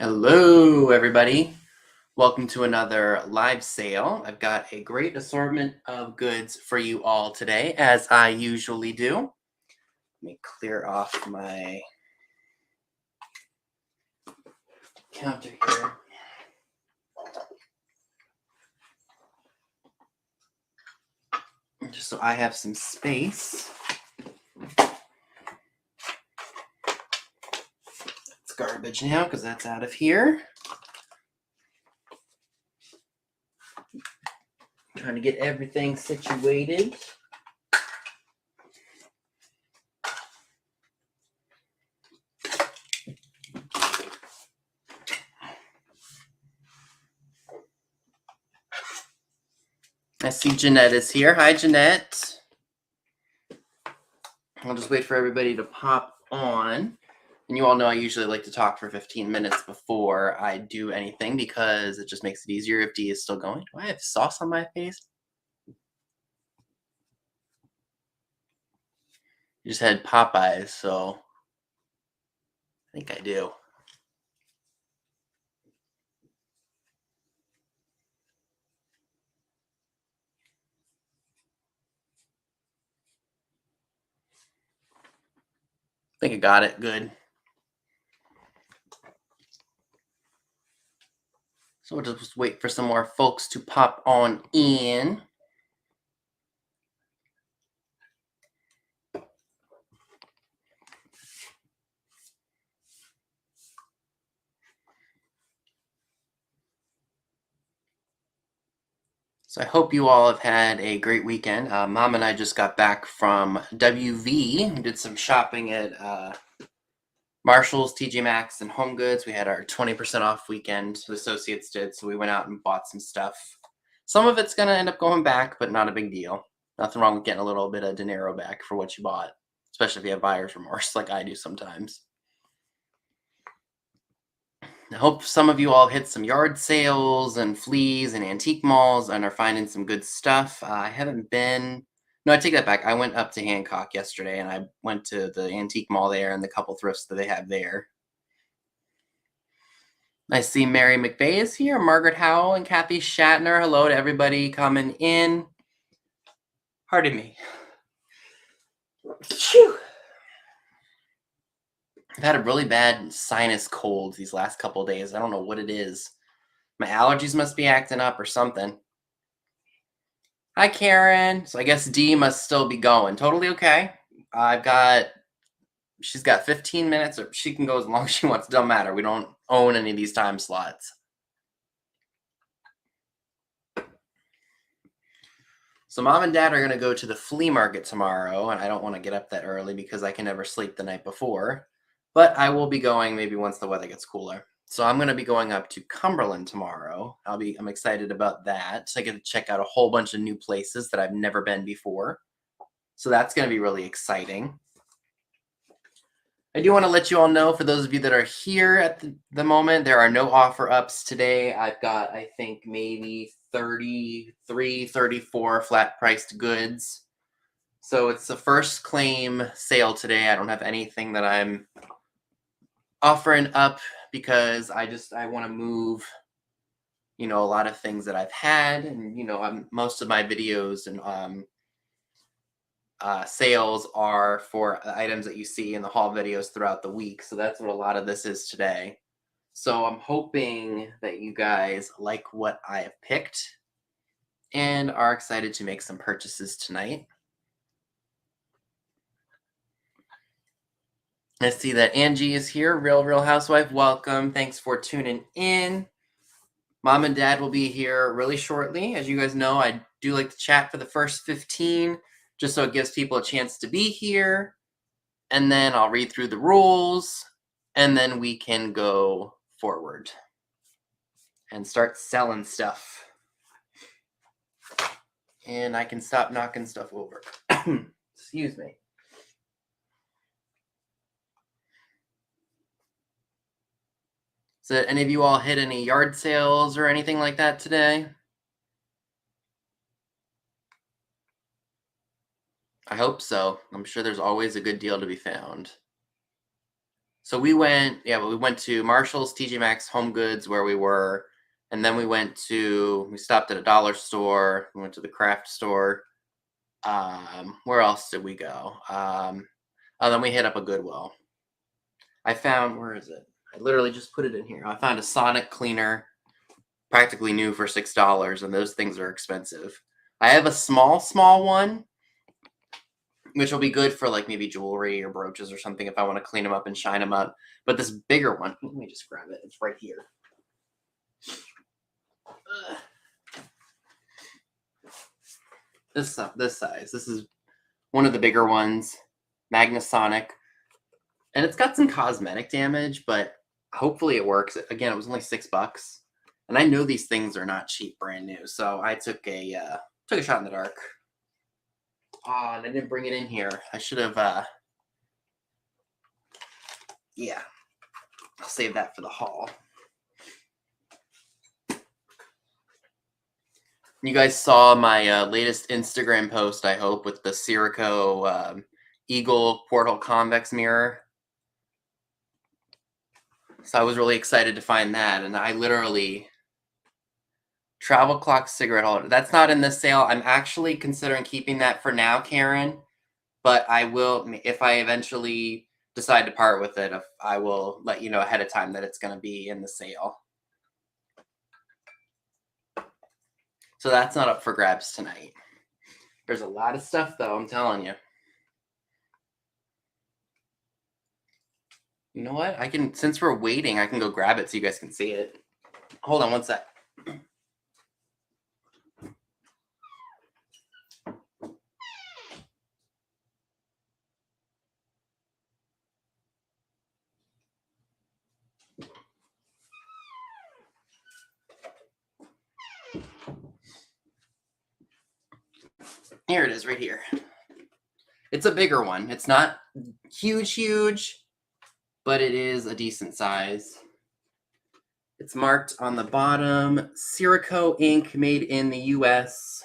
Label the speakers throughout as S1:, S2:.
S1: Hello, everybody. Welcome to another live sale. I've got a great assortment of goods for you all today, as I usually do. Let me clear off my counter here. Just so I have some space. It's garbage now because that's out of here. Trying to get everything situated. I see Jeanette is here. Hi, Jeanette. I'll just wait for everybody to pop on. And you all know I usually like to talk for 15 minutes before I do anything because it just makes it easier if Dee is still going. Do I have sauce on my face? You just had Popeyes, so I think I do. I think I got it. Good. So we'll just wait for some more folks to pop on in. So I hope you all have had a great weekend. Mom and I just got back from WV. We did some shopping at Marshall's, TJ Maxx, and Home Goods. We had our 20% off weekend. The associates did, so we went out and bought some stuff. Some of it's going to end up going back, but not a big deal. Nothing wrong with getting a little bit of dinero back for what you bought, especially if you have buyer's remorse like I do sometimes. I hope some of you all hit some yard sales and fleas and antique malls and are finding some good stuff. I haven't been... No, I take that back. I went up to Hancock yesterday and I went to the antique mall there and the couple thrifts that they have there. I see Mary McVeigh is here, Margaret Howell and Kathy Shatner. Hello to everybody coming in. Pardon me. Phew. I've had a really bad sinus cold these last couple days. I don't know what it is. My allergies must be acting up or something. Hi, Karen. So I guess Dee must still be going. Totally okay. She's got 15 minutes, or she can go as long as she wants. Doesn't matter. We don't own any of these time slots. So Mom and Dad are going to go to the flea market tomorrow, and I don't want to get up that early because I can never sleep the night before. But I will be going maybe once the weather gets cooler. So I'm going to be going up to Cumberland tomorrow. I'm excited about that. So I get to check out a whole bunch of new places that I've never been before. So that's going to be really exciting. I do want to let you all know, for those of you that are here at the moment, there are no offer ups today. I've got, I think, maybe 33, 34 flat priced goods. So it's the first claim sale today. I don't have anything that I'm offering up because I want to move, a lot of things that I've had, and most of my videos and sales are for items that you see in the haul videos throughout the week. So that's what a lot of this is today. So I'm hoping that you guys like what I have picked and are excited to make some purchases tonight. I see that Angie is here. Real Housewife, welcome. Thanks for tuning in. Mom and Dad will be here really shortly. As you guys know, I do like to chat for the first 15, just so it gives people a chance to be here. And then I'll read through the rules, and then we can go forward and start selling stuff. And I can stop knocking stuff over. Excuse me. So any of you all hit any yard sales or anything like that today? I hope so. I'm sure there's always a good deal to be found. So we went to Marshall's, TJ Maxx, Home Goods, where we were. And then we stopped at a dollar store. We went to the craft store. Where else did we go? Then we hit up a Goodwill. I found, where is it? I literally just put it in here. I found a sonic cleaner, practically new, for $6, and those things are expensive. I have a small one, which will be good for like maybe jewelry or brooches or something if I want to clean them up and shine them up. But this bigger one, let me just grab it. It's right here. This size. This is one of the bigger ones, Magnasonic. And it's got some cosmetic damage, but hopefully it works. Again, it was only $6. And I know these things are not cheap brand new, so I took a shot in the dark. Oh, and I didn't bring it in here. I should have, yeah. I'll save that for the haul. You guys saw my latest Instagram post, I hope, with the Curatex Eagle Portal Convex Mirror. So I was really excited to find that, and I literally... Travel clock cigarette holder. That's not in this sale. I'm actually considering keeping that for now, Karen. But I will, if I eventually decide to part with it, I will let you know ahead of time that it's going to be in the sale. So that's not up for grabs tonight. There's a lot of stuff, though, I'm telling you. You know what? Since we're waiting, I can go grab it so you guys can see it. Hold on one sec. Here it is, right here. It's a bigger one. It's not huge, but it is a decent size. It's marked on the bottom, Curatex ink, made in the US.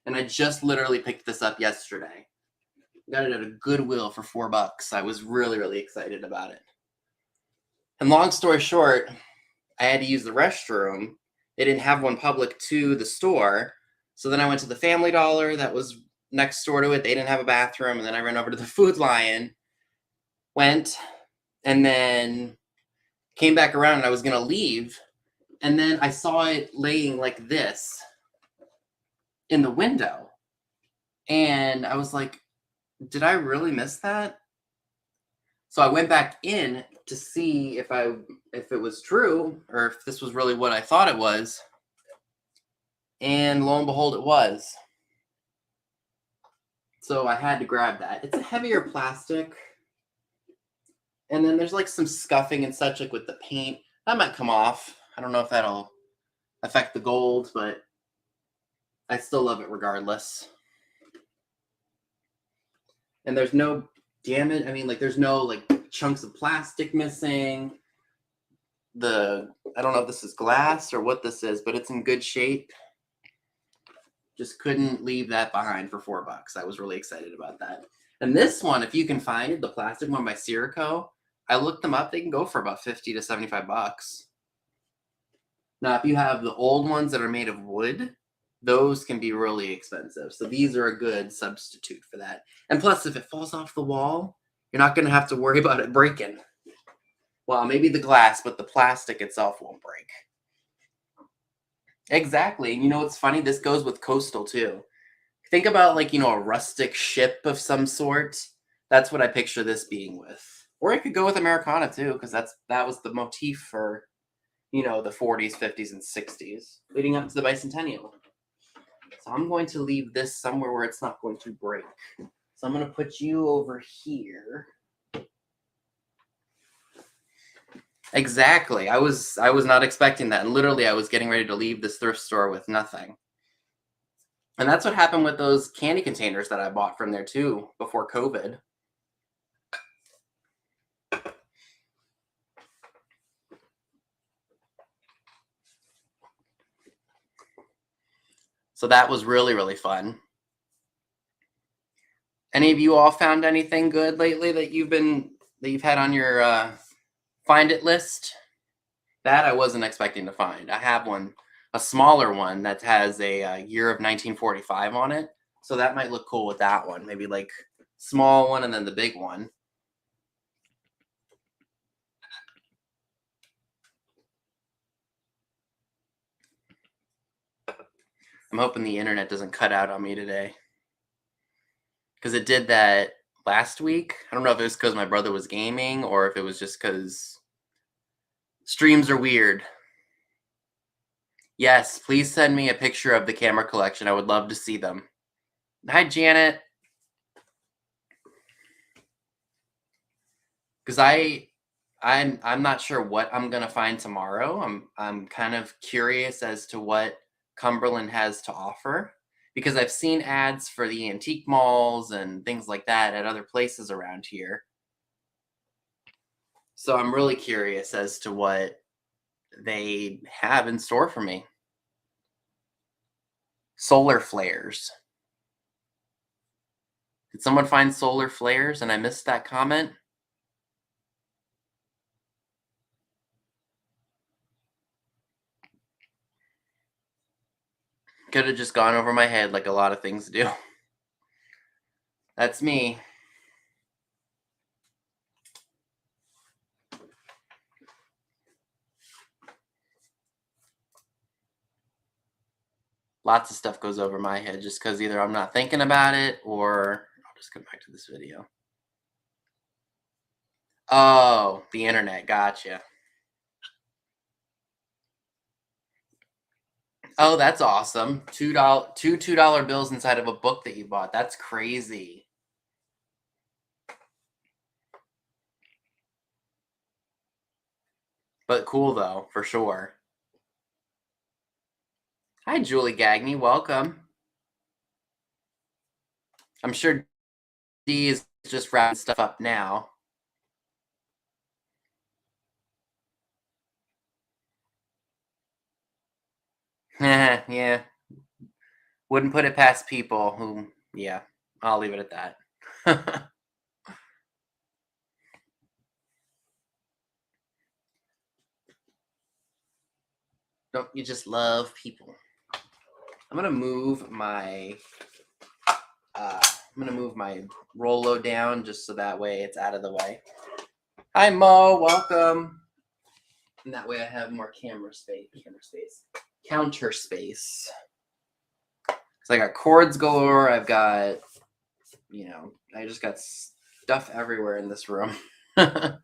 S1: And I just literally picked this up yesterday. Got it at a Goodwill for $4. I was really excited about it. And long story short, I had to use the restroom. They didn't have one public to the store. So then I went to the Family Dollar that was next door to it. They didn't have a bathroom. And then I ran over to the Food Lion, went, and then came back around, and I was going to leave. And then I saw it laying like this in the window. And I was like, did I really miss that? So I went back in to see if it was true, or if this was really what I thought it was. And lo and behold, it was. So I had to grab that. It's a heavier plastic. And then there's like some scuffing and such, like with the paint. That might come off. I don't know if that'll affect the gold, but I still love it regardless. And there's no damage. I mean, like, there's no like chunks of plastic missing. I don't know if this is glass or what this is, but it's in good shape. Just couldn't leave that behind for $4. I was really excited about that. And this one, if you can find it, the plastic one by Curatex, I looked them up. They can go for about $50 to $75. Now, if you have the old ones that are made of wood, those can be really expensive. So these are a good substitute for that. And plus, if it falls off the wall, you're not going to have to worry about it breaking. Well, maybe the glass, but the plastic itself won't break. Exactly. And you know what's funny? This goes with coastal too. Think about like, a rustic ship of some sort. That's what I picture this being with. Or it could go with Americana too, because that was the motif for, the 40s, 50s, and 60s, leading up to the bicentennial. So I'm going to leave this somewhere where it's not going to break. So I'm going to put you over here. Exactly. I was not expecting that. And literally, I was getting ready to leave this thrift store with nothing. And that's what happened with those candy containers that I bought from there too before COVID. So that was really fun. Any of you all found anything good lately that you've been that you've had on your find it list? That I wasn't expecting to find. I have one, a smaller one that has a year of 1945 on it. So that might look cool with that one. Maybe like small one and then the big one. I'm hoping the internet doesn't cut out on me today. Because it did that last week. I don't know if it was because my brother was gaming or if it was just because streams are weird. Yes, please send me a picture of the camera collection. I would love to see them. Hi, Janet. Because I'm not sure what I'm gonna find tomorrow. I'm kind of curious as to what Cumberland has to offer because I've seen ads for the antique malls and things like that at other places around here. So I'm really curious as to what they have in store for me. Solar flares. Did someone find solar flares and I missed that comment? Could have just gone over my head like a lot of things do. That's me. Lots of stuff goes over my head just because either I'm not thinking about it or I'll just come back to this video. Oh, the internet. Gotcha. Oh, that's awesome. Two $2 bills inside of a book that you bought. That's crazy. But cool though, for sure. Hi, Julie Gagney. Welcome. I'm sure D is just wrapping stuff up now. Yeah. Wouldn't put it past people who, yeah, I'll leave it at that. Don't you just love people? I'm gonna move my Rolo down just so that way it's out of the way. Hi Mo, welcome. And that way I have more counter space. So I got cords galore. I've got, I just got stuff everywhere in this room. I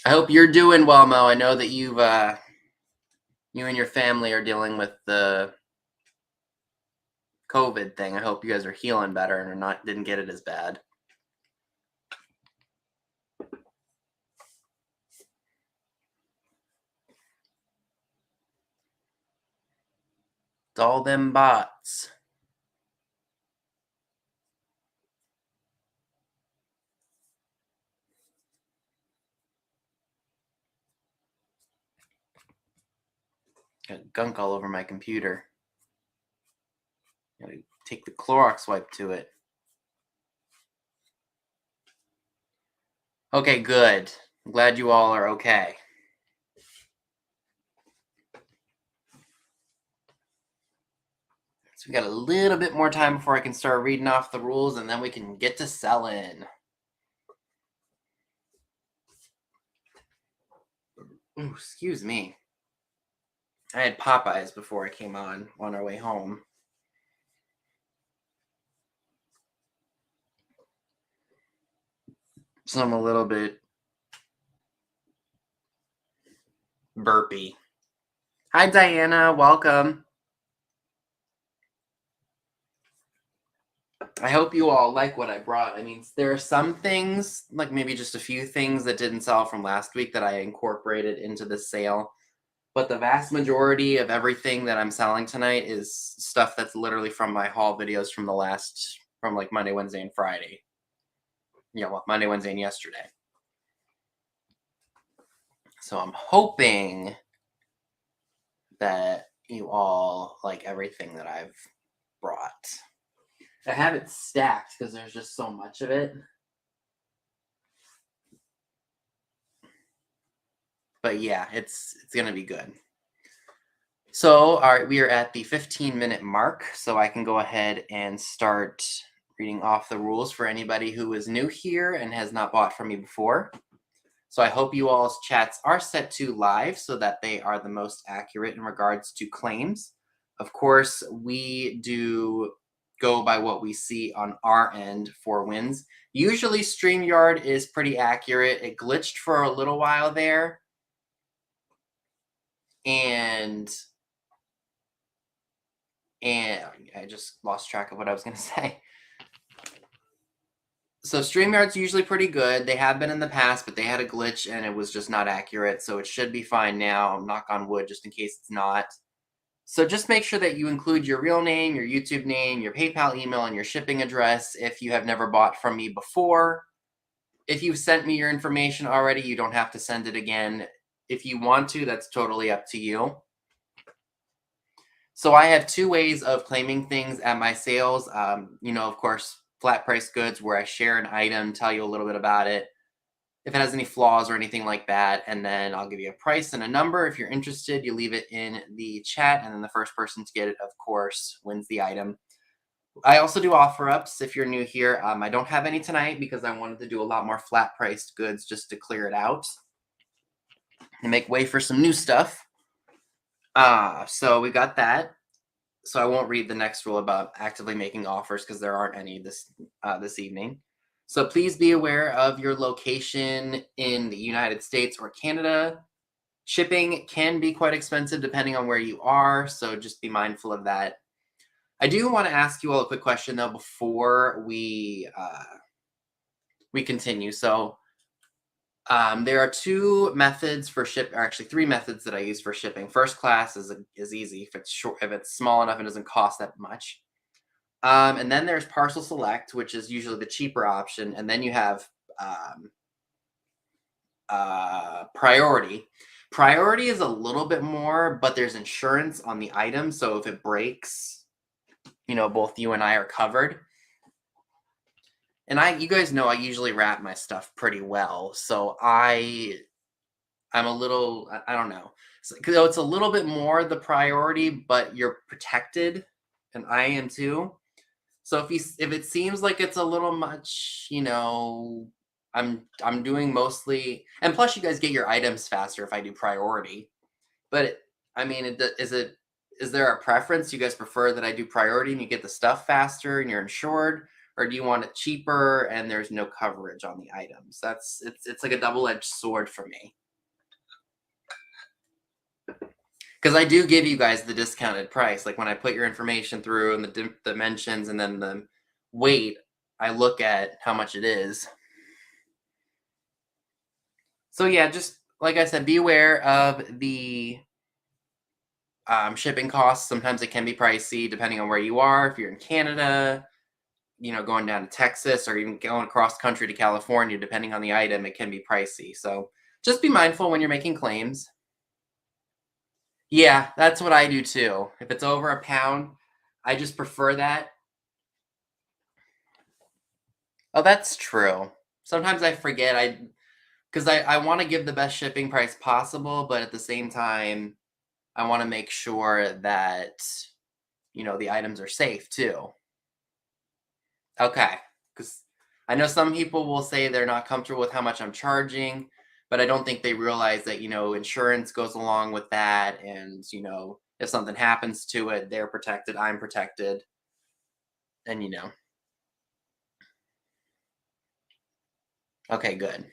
S1: hope you're doing well, Mo. I know that you and your family are dealing with the COVID thing. I hope you guys are healing better and didn't get it as bad. It's all them bots. Got gunk all over my computer. Gotta take the Clorox wipe to it. Okay, good. I'm glad you all are okay. So we got a little bit more time before I can start reading off the rules, and then we can get to selling. Ooh, excuse me. I had Popeyes before I came on our way home. So I'm a little bit burpy. Hi, Diana. Welcome. I hope you all like what I brought. I mean, there are some things, like maybe just a few things that didn't sell from last week that I incorporated into the sale. But the vast majority of everything that I'm selling tonight is stuff that's literally from my haul videos from like Monday, Wednesday, and Friday. Monday, Wednesday, and yesterday. So I'm hoping that you all like everything that I've brought. I have it stacked because there's just so much of it. but yeah, it's gonna be good. So, all right, we are at the 15-minute mark, so I can go ahead and start reading off the rules for anybody who is new here and has not bought from me before. So I hope you all's chats are set to live so that they are the most accurate in regards to claims. Of course, we do go by what we see on our end for wins. Usually StreamYard is pretty accurate. It glitched for a little while there. And I just lost track of what I was going to say. So StreamYard's usually pretty good. They have been in the past, but they had a glitch and it was just not accurate. So it should be fine now. Knock on wood, just in case it's not. So just make sure that you include your real name, your YouTube name, your PayPal email, and your shipping address if you have never bought from me before. If you've sent me your information already, you don't have to send it again. If you want to, that's totally up to you. So I have two ways of claiming things at my sales. Of course, flat price goods where I share an item, tell you a little bit about it, if it has any flaws or anything like that, and then I'll give you a price and a number. If you're interested, you leave it in the chat, and then the first person to get it, of course, wins the item. I also do offer ups if you're new here. I don't have any tonight because I wanted to do a lot more flat priced goods just to clear it out and make way for some new stuff. So we got that. So I won't read the next rule about actively making offers because there aren't any this evening. So please be aware of your location in the United States or Canada. Shipping can be quite expensive depending on where you are, so just be mindful of that. I do want to ask you all a quick question though before we continue. So there are two methods for actually three methods that I use for shipping. First class is easy if it's short, if it's small enough and doesn't cost that much. And then there's parcel select, which is usually the cheaper option, and then you have priority. Priority is a little bit more, but there's insurance on the item, so if it breaks, both you and I are covered. And you guys know I usually wrap my stuff pretty well, so I'm a little, I don't know. So it's a little bit more the priority, but you're protected, and I am too. So if it seems like it's a little much, I'm doing mostly, and plus you guys get your items faster if I do priority. But is there a preference? You guys prefer that I do priority and you get the stuff faster and you're insured, or do you want it cheaper and there's no coverage on the items? It's like a double-edged sword for me. Because I do give you guys the discounted price. Like when I put your information through and the dimensions and then the weight, I look at how much it is. So yeah, just like I said, be aware of the shipping costs. Sometimes it can be pricey depending on where you are. If you're in Canada, going down to Texas or even going across country to California, depending on the item, it can be pricey. So just be mindful when you're making claims. Yeah, that's what I do too. If it's over a pound, I just prefer that. Oh, that's true. Sometimes I forget because I want to give the best shipping price possible, but at the same time, I want to make sure that, the items are safe too. Okay, because I know some people will say they're not comfortable with how much I'm charging, but I don't think they realize that, insurance goes along with that. And, if something happens to it, they're protected, I'm protected. And, okay, good.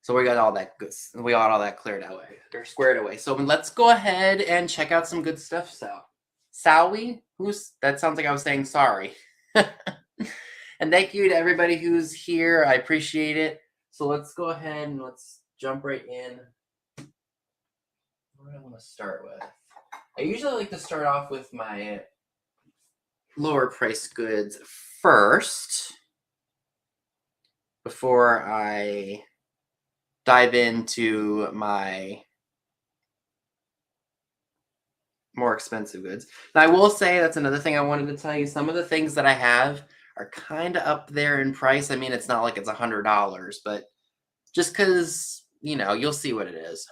S1: So we got all that good. We got all that cleared away or squared away. So let's go ahead and check out some good stuff. Sowie, that sounds like I was saying sorry. And thank you to everybody who's here. I appreciate it. So let's go ahead and let's jump right in. What do I want to start with? I usually like to start off with my lower price goods first before I dive into my more expensive goods. And I will say, that's another thing I wanted to tell you. Some of the things that I have are kind of up there in price. I mean, it's not like it's $100, but just because, you'll see what it is.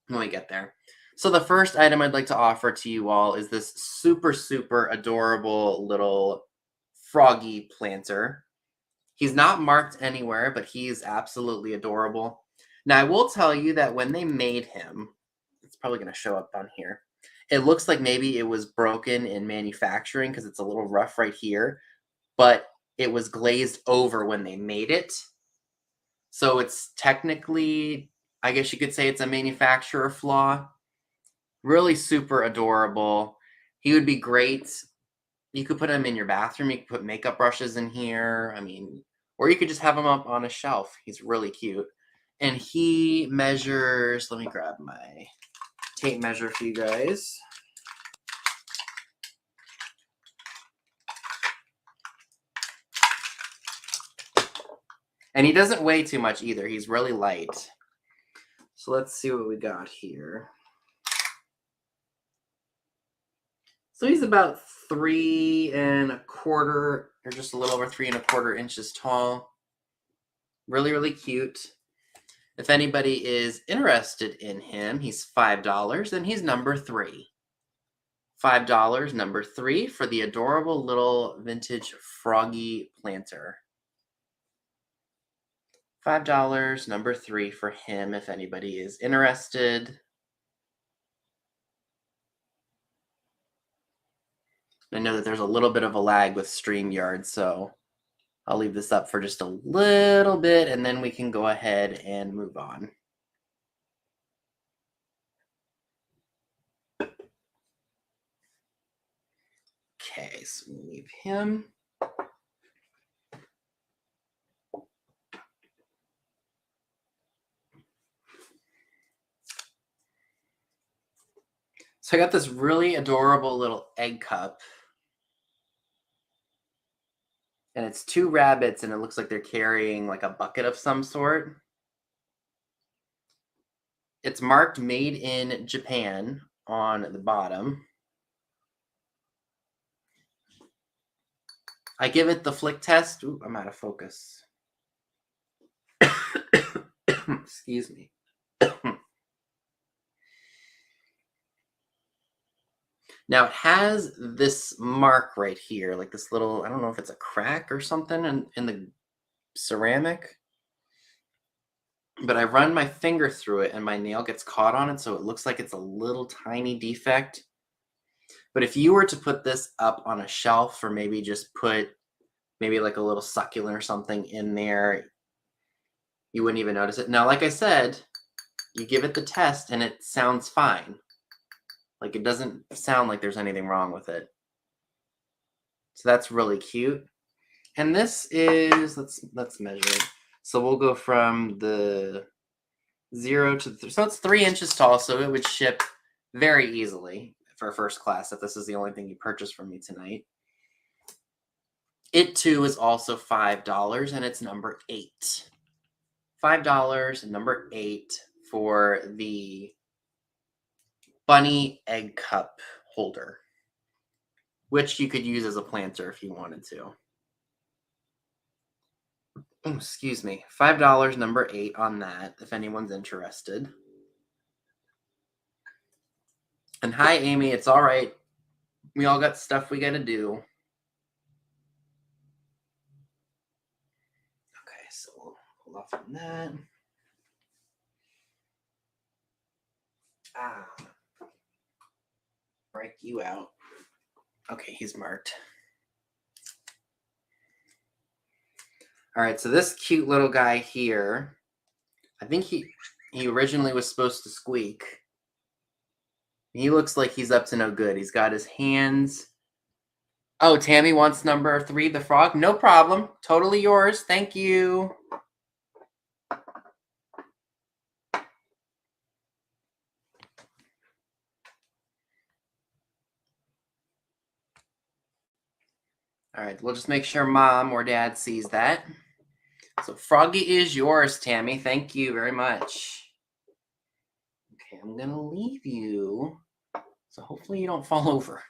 S1: when we get there. So the first item I'd like to offer to you all is this super, super adorable little froggy planter. He's not marked anywhere, but he's absolutely adorable. Now, I will tell you that when they made him, it's probably going to show up on here. It looks like maybe it was broken in manufacturing because it's a little rough right here, but it was glazed over when they made it. So it's technically, I guess you could say it's a manufacturer flaw. Really super adorable. He would be great. You could put him in your bathroom. You could put makeup brushes in here. I mean, or you could just have him up on a shelf. He's really cute. And he measures, let me grab my tape measure for you guys. And he doesn't weigh too much either. He's really light. So let's see what we got here. So he's about 3 1/4, or just a little over 3 1/4 inches tall. Really, really cute. If anybody is interested in him, he's $5, and he's number 3. $5, number 3, for the adorable little vintage froggy planter. $5, number 3 for him, if anybody is interested. I know that there's a little bit of a lag with StreamYard, so I'll leave this up for just a little bit, and then we can go ahead and move on. Okay, so we'll leave him. So I got this really adorable little egg cup. And it's 2 rabbits, and it looks like they're carrying like a bucket of some sort. It's marked made in Japan on the bottom. I give it the flick test. Ooh, I'm out of focus. Excuse me. Now it has this mark right here, like this little, I don't know if it's a crack or something in the ceramic. But I run my finger through it and my nail gets caught on it, so it looks like it's a little tiny defect. But if you were to put this up on a shelf, or maybe just put maybe like a little succulent or something in there, you wouldn't even notice it. Now, like I said, you give it the test and it sounds fine. Like, it doesn't sound like there's anything wrong with it. So that's really cute. And this is, let's measure it. So we'll go from the 0 to, so it's 3 inches tall, so it would ship very easily for first class if this is the only thing you purchase from me tonight. It too is also $5, and it's number 8. $5 and number 8 for the bunny egg cup holder, which you could use as a planter if you wanted to. Oh, excuse me. $5, number 8 on that, if anyone's interested. And hi, Amy. It's all right. We all got stuff we got to do. Okay, so we'll pull off on that. Break you out. Okay, he's marked. All right, so this cute little guy here, I think he originally was supposed to squeak. He looks like he's up to no good. He's got his hands. Oh, Tammy wants number 3, the frog. No problem. Totally yours. Thank you. All right, we'll just make sure Mom or Dad sees that. So Froggy is yours, Tammy. Thank you very much. Okay, I'm going to leave you. So hopefully you don't fall over.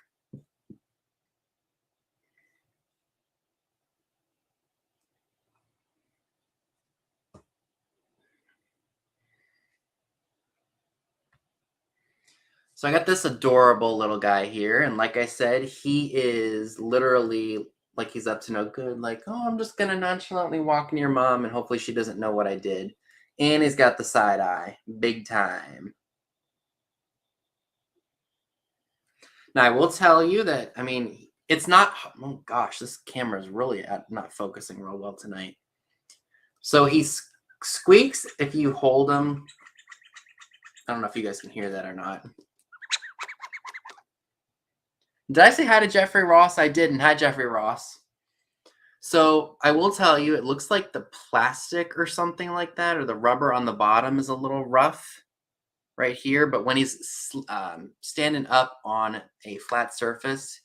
S1: So I got this adorable little guy here, and like I said, he is literally like he's up to no good. Like, oh, I'm just gonna nonchalantly walk near mom, and hopefully she doesn't know what I did. And he's got the side eye, big time. Now I will tell you that, I mean, it's not. Oh gosh, this camera is really not focusing real well tonight. So he squeaks if you hold him. I don't know if you guys can hear that or not. Did I say hi to Jeffrey Ross? I didn't. Hi, Jeffrey Ross. So I will tell you, it looks like the plastic or something like that, or the rubber on the bottom is a little rough right here. But when he's standing up on a flat surface,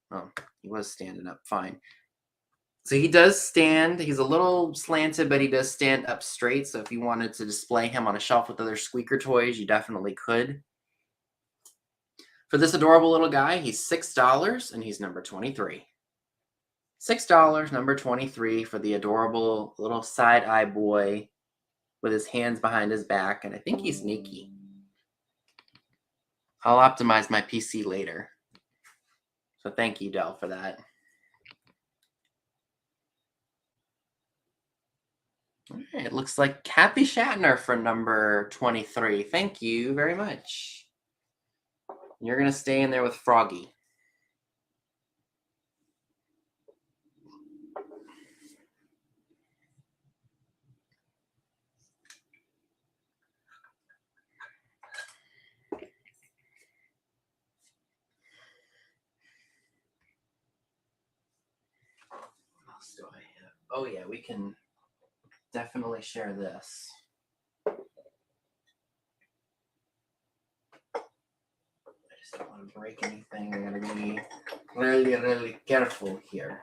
S1: oh, he was standing up fine. So he does stand. He's a little slanted, but he does stand up straight. So if you wanted to display him on a shelf with other squeaker toys, you definitely could. For this adorable little guy, he's $6, and he's number 23. $6, number 23, for the adorable little side eye boy with his hands behind his back, and I think he's sneaky. I'll optimize my PC later. So thank you, Dell, for that. Right, it looks like Kathy Shatner for number 23. Thank you very much. You're going to stay in there with Froggy. What else do I have? Oh yeah, we can definitely share this. I just don't want to break anything. I'm going to be really, really careful here.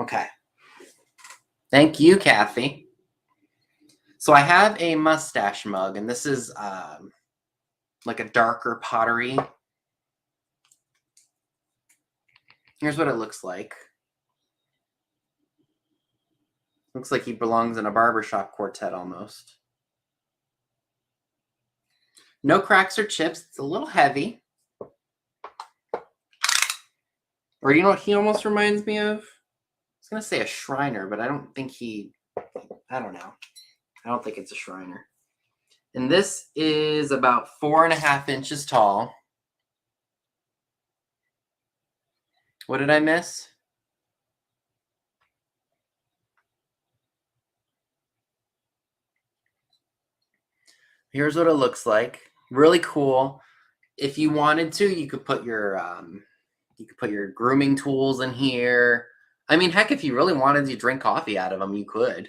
S1: Okay. Thank you, Kathy. So I have a Mustache Mug, and this is like a darker pottery. Here's what it looks like. Looks like he belongs in a barbershop quartet almost. No cracks or chips. It's a little heavy. Or you know what he almost reminds me of? I was going to say a Shriner, but I don't think I don't know. I don't think it's a Shriner. And this is about 4.5 inches tall. What did I miss? Here's what it looks like. Really cool. If you wanted to, you could put your grooming tools in here. I mean, heck, if you really wanted to drink coffee out of them, you could.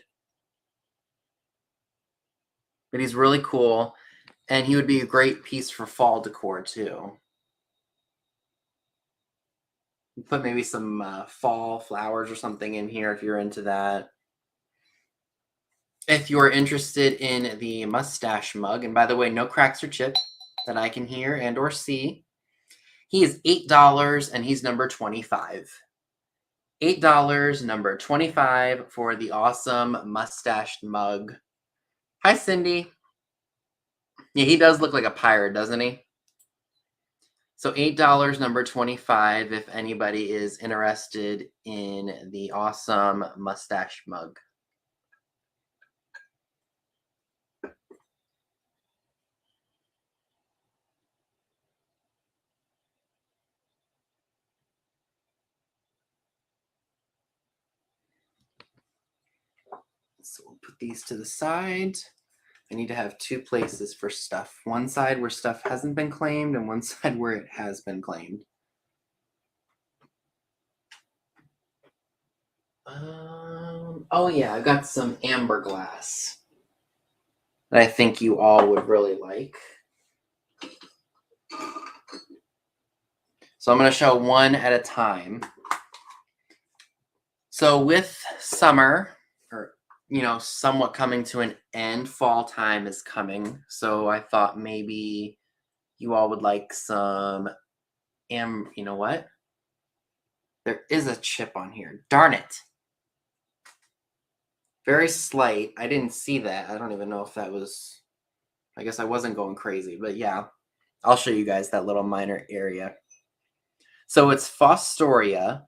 S1: But he's really cool, and he would be a great piece for fall decor too. Put maybe some fall flowers or something in here if you're into that. If you're interested in the Mustache Mug, and by the way, no cracks or chips that I can hear and or see, he is $8, and he's number 25. $8, number 25, for the awesome Mustache Mug. Hi, Cindy. Yeah, he does look like a pirate, doesn't he? So $8, number 25, if anybody is interested in the awesome Mustache Mug. So we'll put these to the side. I need to have two places for stuff. One side where stuff hasn't been claimed, and one side where it has been claimed. Oh yeah, I've got some amber glass that I think you all would really like. So I'm going to show one at a time. So with summer, or somewhat coming to an end, fall time is coming. So I thought maybe you all would like some you know what? There is a chip on here. Darn it. Very slight. I didn't see that. I don't even know if that was... I guess I wasn't going crazy, but yeah. I'll show you guys that little minor area. So it's Fostoria,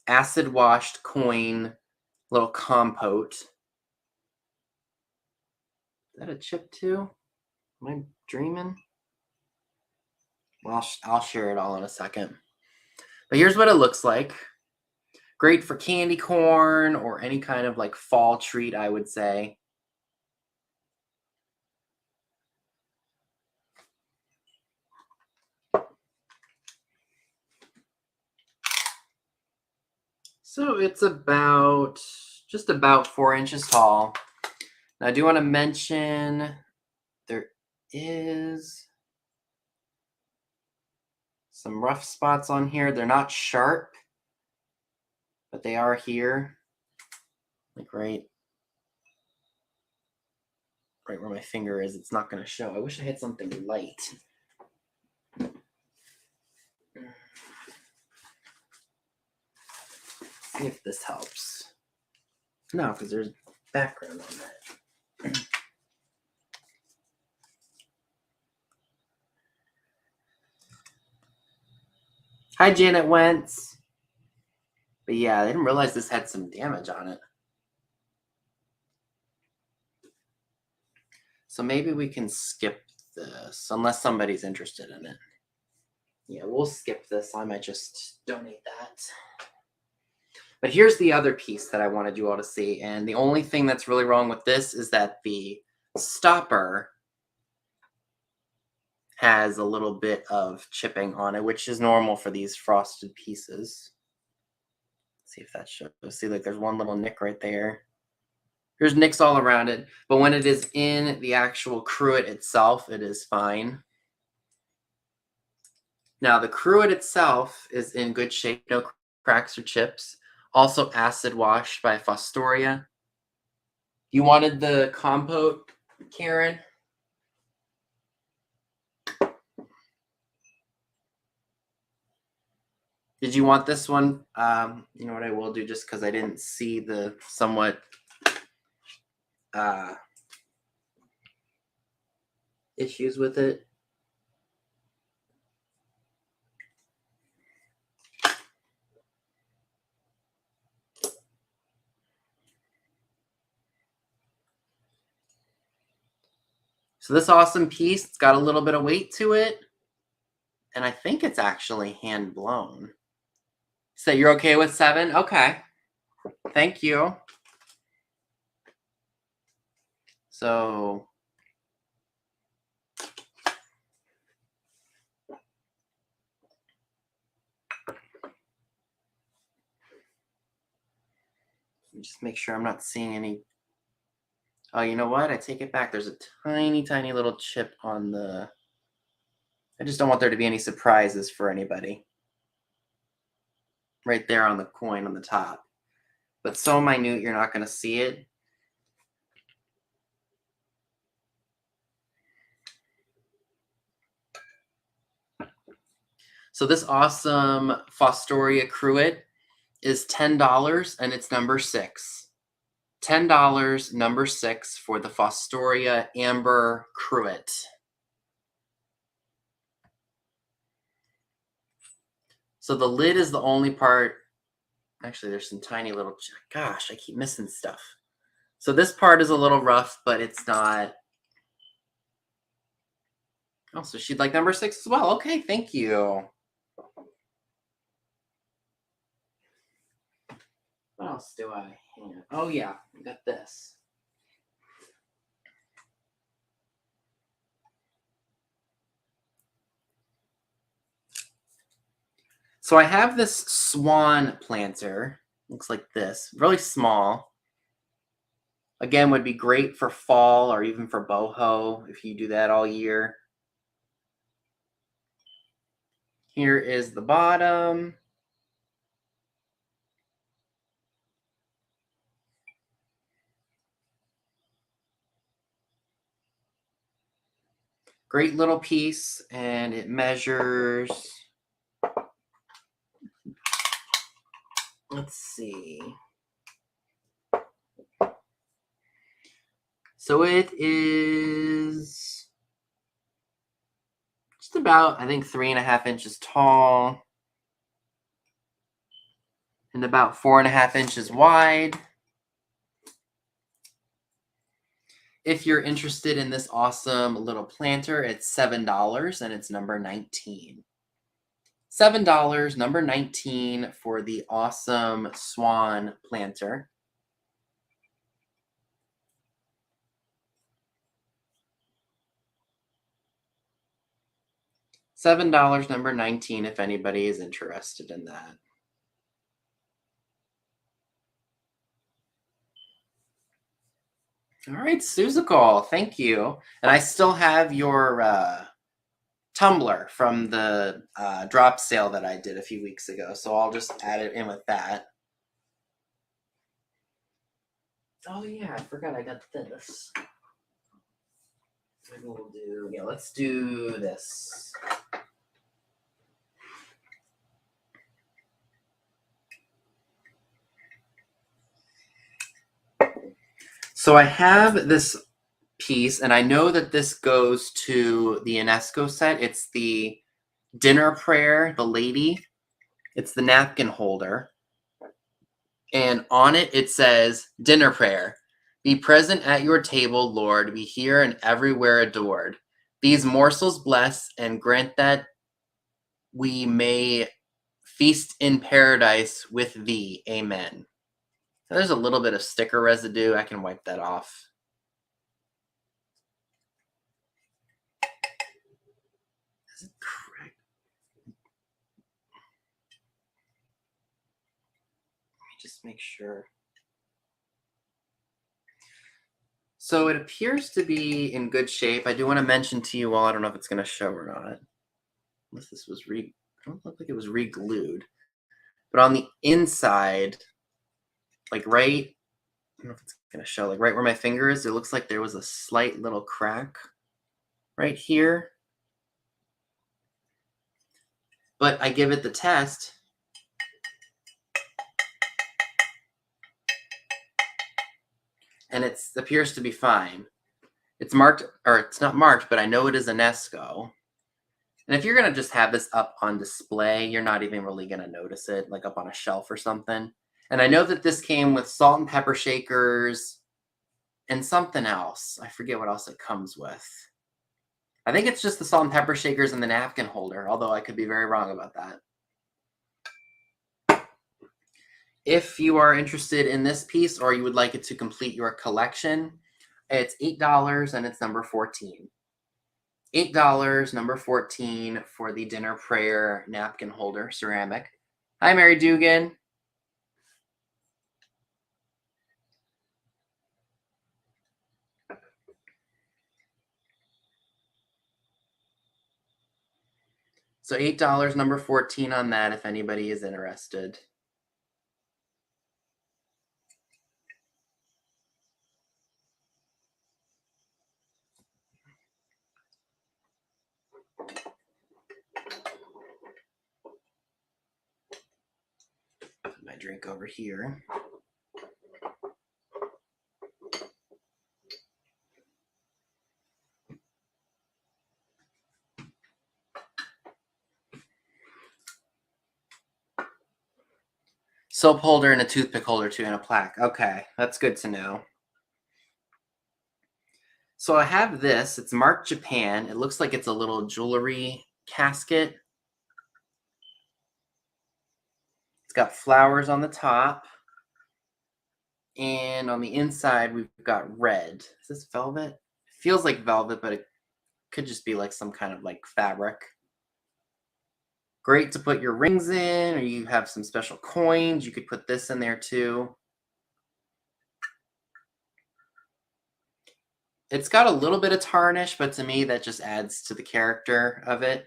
S1: acid washed coin, little compote. Is that a chip too? Am I dreaming? Well, I'll share it all in a second. But here's what it looks like. Great for candy corn or any kind of like fall treat, I would say. So it's just about 4 inches tall. Now I do want to mention there is some rough spots on here. They're not sharp, but they are here. Like right where my finger is. It's not going to show. I wish I had something light. See if this helps. No, because there's background on that. Hi, Janet Wentz. But yeah, I didn't realize this had some damage on it. So maybe we can skip this, unless somebody's interested in it. Yeah, we'll skip this. I might just donate that. But here's the other piece that I wanted you all to see. And the only thing that's really wrong with this is that the stopper has a little bit of chipping on it, which is normal for these frosted pieces. Let's see if that shows. See, like there's one little nick right there. There's nicks all around it. But when it is in the actual cruet itself, it is fine. Now, the cruet itself is in good shape. No cracks or chips. Also acid washed by Fostoria. You wanted the compote, Karen? Did you want this one? You know what I will do, just because I didn't see the somewhat issues with it. So this awesome piece, it's got a little bit of weight to it. And I think it's actually hand blown. So you're okay with 7? Okay. Thank you. So just make sure I'm not seeing any. Oh, you know what? I take it back. There's a tiny, tiny little chip on the. I just don't want there to be any surprises for anybody. Right there on the coin on the top. But so minute, you're not going to see it. So this awesome Fostoria cruet is $10, and it's number 6. $10, number 6 for the Fostoria Amber Cruet. So the lid is the only part. Actually, there's some tiny little. Gosh, I keep missing stuff. So this part is a little rough, but it's not. Oh, so she'd like number 6 as well. Okay, thank you. What else do I have? Oh, yeah, I got this. So I have this Swan Planter. Looks like this. Really small. Again, would be great for fall or even for boho if you do that all year. Here is the bottom. Great little piece, and it measures. Let's see. So it is Just about, I think, 3.5 inches tall and about 4.5 inches wide. If you're interested in this awesome little planter, it's $7 and it's number 19. $7, number 19 for the awesome Swan Planter. $7, number 19, if anybody is interested in that. All right, Suzical, thank you. And I still have your tumbler from the drop sale that I did a few weeks ago, so I'll just add it in with that. Oh yeah, I forgot I got this. Maybe we'll do, yeah, let's do this. So I have this piece, and I know that this goes to the Unesco set. It's the dinner prayer, the lady. It's the napkin holder. And on it, it says, dinner prayer. Be present at your table, Lord. Be here and everywhere adored. These morsels bless and grant that we may feast in paradise with thee. Amen. So there's a little bit of sticker residue. I can wipe that off. Is it correct? Let me just make sure. So it appears to be in good shape. I do want to mention to you all, I don't know if it's going to show or not. Unless this was I don't look like it was re-glued. But on the inside, like right, I don't know if it's going to show, like right where my finger is, it looks like there was a slight little crack right here. But I give it the test. And it appears to be fine. It's marked, or it's not marked, but I know it is Unesco. And if you're going to just have this up on display, you're not even really going to notice it, like up on a shelf or something. And I know that this came with salt and pepper shakers and something else. I forget what else it comes with. I think it's just the salt and pepper shakers and the napkin holder, although I could be very wrong about that. If you are interested in this piece or you would like it to complete your collection, it's $8 and it's number 14. $8, number 14 for the dinner prayer napkin holder, ceramic. Hi, Mary Dugan. So $8, number 14 on that if anybody is interested. Put my drink over here. Soap holder and a toothpick holder too, and a plaque. Okay, that's good to know. So I have this. It's marked Japan. It looks like it's a little jewelry casket. It's got flowers on the top. And on the inside, we've got red. Is this velvet? It feels like velvet, but it could just be like some kind of like fabric. Great to put your rings in, or you have some special coins. You could put this in there too. It's got a little bit of tarnish, but to me, that just adds to the character of it.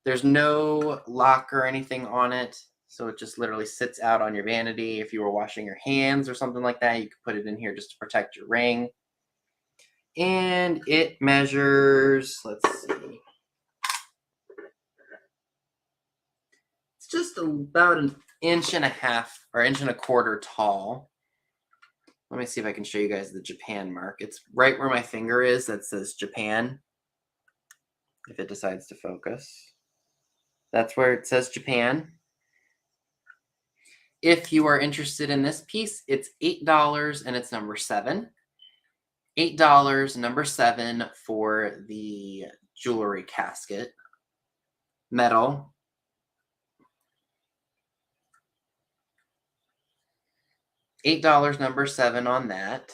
S1: There's no lock or anything on it, so it just literally sits out on your vanity. If you were washing your hands or something like that, you could put it in here just to protect your ring. And it measures, let's see. It's just about 1.5 inches or 1.25 inches tall. Let me see if I can show you guys the Japan mark. It's right where my finger is that says Japan. if it decides to focus. That's where it says Japan. If you are interested in this piece, it's $8 and it's number 7. $8, number 7 for the jewelry casket. Metal. $8, number 7 on that.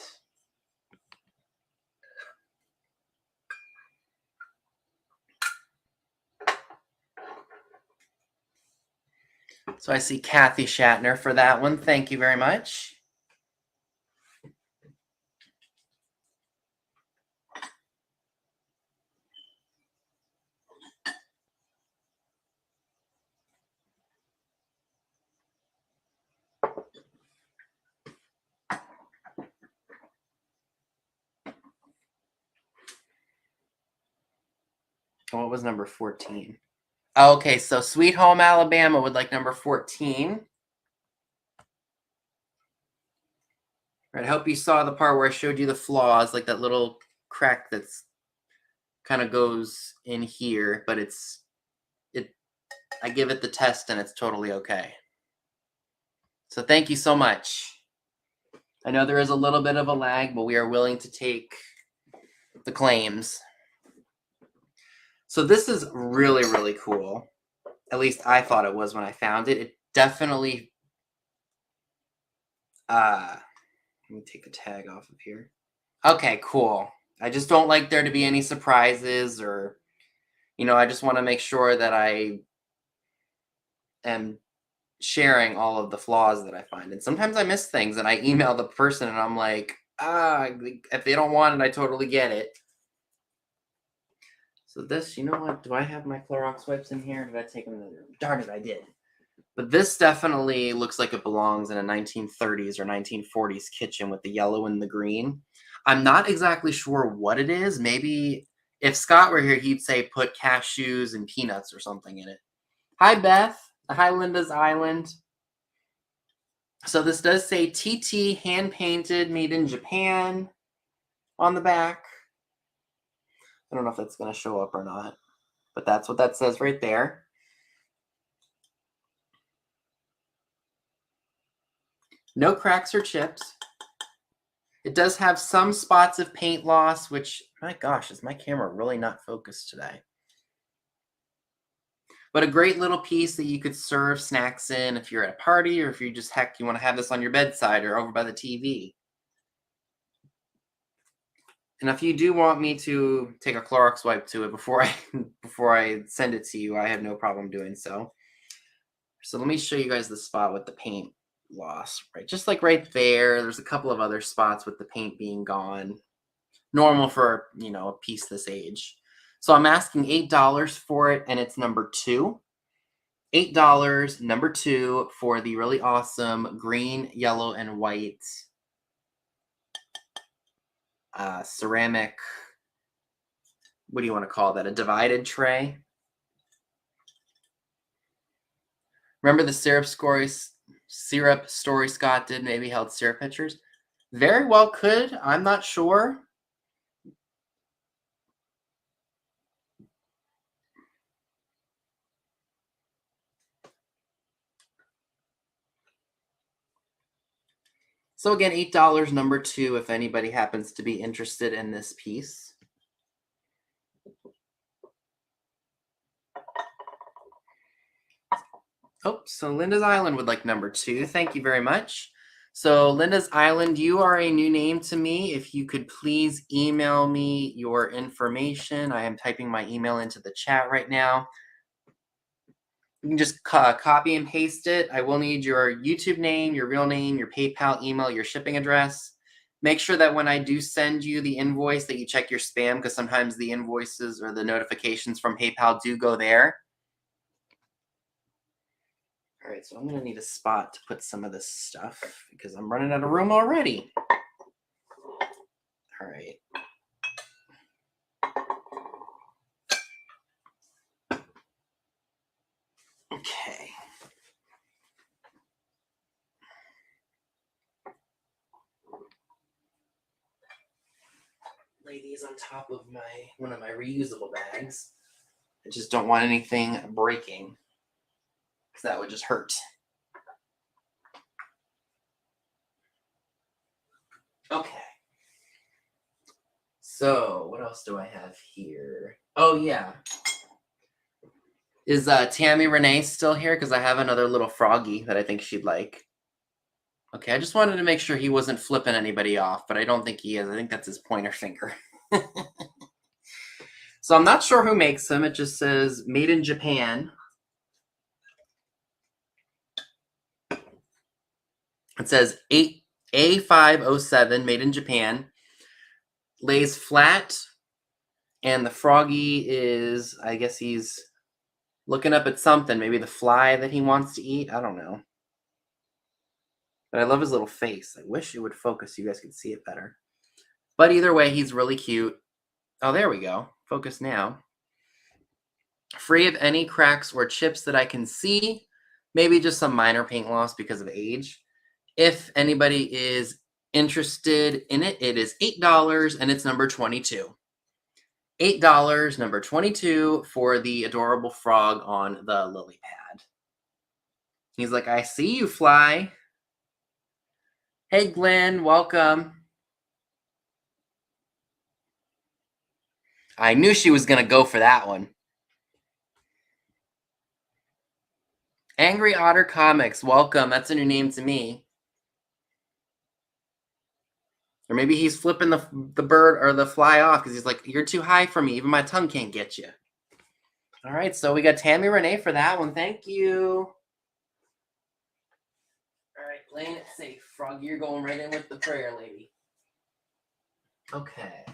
S1: So I see Kathy Shatner for that one. Thank you very much. What was number 14? Okay, so Sweet Home Alabama would like number 14. Right, I hope you saw the part where I showed you the flaws, like that little crack that's kind of goes in here, but I give it the test and it's totally okay. So thank you so much. I know there is a little bit of a lag, but we are willing to take the claims. So this is really, really cool. At least I thought it was when I found it. It definitely, let me take the tag off of here. Okay, cool. I just don't like there to be any surprises or, I just want to make sure that I am sharing all of the flaws that I find. And sometimes I miss things and I email the person and I'm like, if they don't want it, I totally get it. So this, you know what? Do I have my Clorox wipes in here? Did I take them in the room? Darn it, I did. But this definitely looks like it belongs in a 1930s or 1940s kitchen with the yellow and the green. I'm not exactly sure what it is. Maybe if Scott were here, he'd say put cashews and peanuts or something in it. Hi, Beth. Hi, Linda's Island. So this does say TT hand painted, made in Japan on the back. I don't know if that's going to show up or not, but that's what that says right there. No cracks or chips. It does have some spots of paint loss, which, my gosh, is my camera really not focused today? But a great little piece that you could serve snacks in if you're at a party or if you just, you want to have this on your bedside or over by the TV. And if you do want me to take a Clorox wipe to it before I send it to you, I have no problem doing so. So let me show you guys the spot with the paint loss, right? Just like right there, there's a couple of other spots with the paint being gone. Normal for, a piece this age. So I'm asking $8 for it, and it's number 2. $8, number 2 for the really awesome green, yellow, and white ceramic, what do you want to call that? A divided tray. Remember the syrup story Scott did, maybe held syrup pitchers? Very well could. I'm not sure. So again, $8, number 2, if anybody happens to be interested in this piece. Oh, so Linda's Island would like number 2. Thank you very much. So Linda's Island, you are a new name to me. If you could please email me your information. I am typing my email into the chat right now. You can just copy and paste it. I will need your YouTube name, your real name, your PayPal email, your shipping address. Make sure that when I do send you the invoice that you check your spam, because sometimes the invoices or the notifications from PayPal do go there. All right, so I'm going to need a spot to put some of this stuff because I'm running out of room already. All right. Okay. Lay these on top of one of my reusable bags. I just don't want anything breaking, because that would just hurt. Okay. So, what else do I have here? Oh, yeah. Is Tammy Renee still here? Because I have another little froggy that I think she'd like. Okay, I just wanted to make sure he wasn't flipping anybody off, but I don't think he is. I think that's his pointer finger. So I'm not sure who makes them. It just says made in Japan. It says A507, made in Japan. Lays flat, and the froggy is, I guess he's looking up at something. Maybe the fly that he wants to eat. I don't know. But I love his little face. I wish it would focus so you guys could see it better. But either way, he's really cute. Oh, there we go. Focus now. Free of any cracks or chips that I can see. Maybe just some minor paint loss because of age. If anybody is interested in it, it is $8 and it's number 22. $8, number 22 for the adorable frog on the lily pad. He's like, I see you, fly. Hey, Glenn, welcome. I knew she was going to go for that one. Angry Otter Comics, welcome. That's a new name to me. Or maybe he's flipping the bird or the fly off because he's like, you're too high for me. Even my tongue can't get you. All right, so we got Tammy Renee for that one. Thank you. All right, laying it safe. Froggy, you're going right in with the prayer lady. Okay.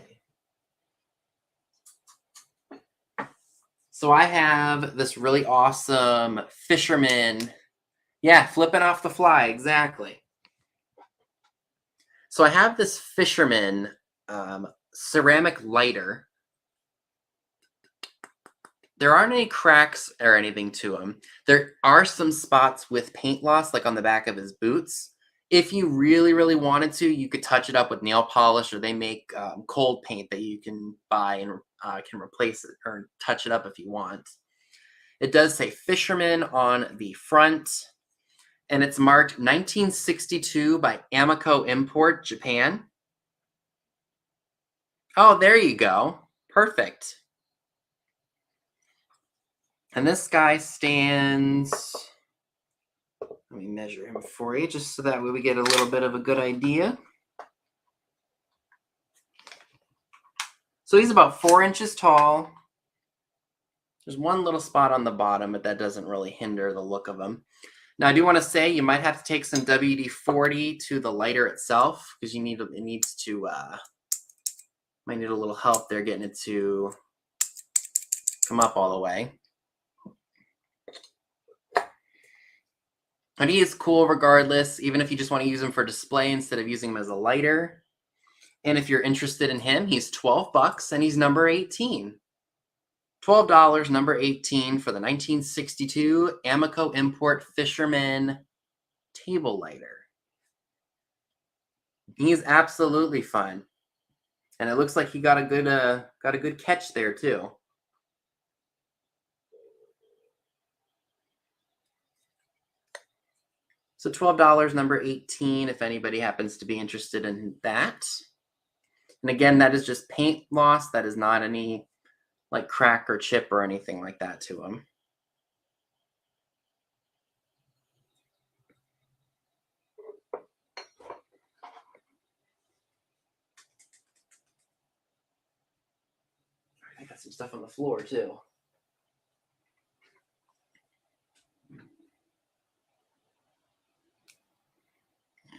S1: So I have this really awesome Fisherman. Yeah, flipping off the fly, exactly. So I have this Fisherman ceramic lighter. There aren't any cracks or anything to them. There are some spots with paint loss, like on the back of his boots. If you really, really wanted to, you could touch it up with nail polish, or they make cold paint that you can buy and can replace it or touch it up if you want. It does say Fisherman on the front, and it's marked 1962 by Amico Import, Japan. Oh, there you go. Perfect. And this guy stands, let me measure him for you, just so that way we get a little bit of a good idea. So he's about 4 inches tall. There's one little spot on the bottom, but that doesn't really hinder the look of him. Now, I do want to say you might have to take some WD-40 to the lighter itself, because might need a little help there getting it to come up all the way. And he is cool regardless, even if you just want to use him for display instead of using him as a lighter. And if you're interested in him, he's $12 and he's number 18. $12, number 18 for the 1962 Amico Import Fisherman table lighter. He's absolutely fun. And it looks like he got a good catch there too. So $12, number 18, if anybody happens to be interested in that. And again, that is just paint loss. That is not any like crack or chip or anything like that to him. I got some stuff on the floor too.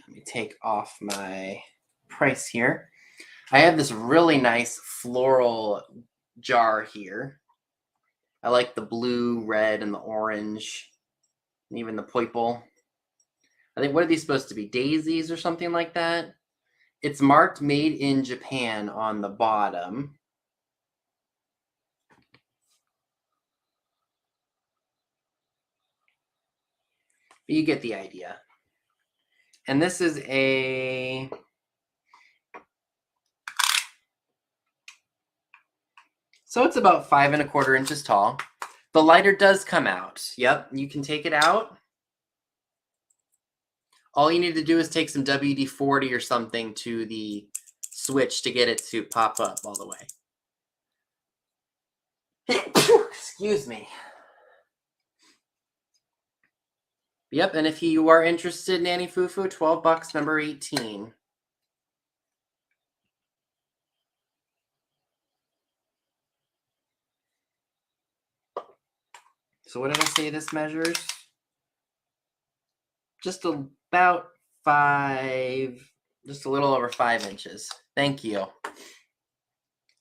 S1: Let me take off my price here. I have this really nice floral jar here. I like the blue, red, and the orange, and even the purple. I think, what are these supposed to be? Daisies or something like that? It's marked made in Japan on the bottom. But you get the idea. And this is So it's about 5¼ inches tall. The lighter does come out. Yep, you can take it out. All you need to do is take some WD-40 or something to the switch to get it to pop up all the way. Excuse me. Yep, and if you are interested, Nanny Fufu, $12, number 18. So what did I say this measures? Just about 5, just a little over 5 inches. Thank you.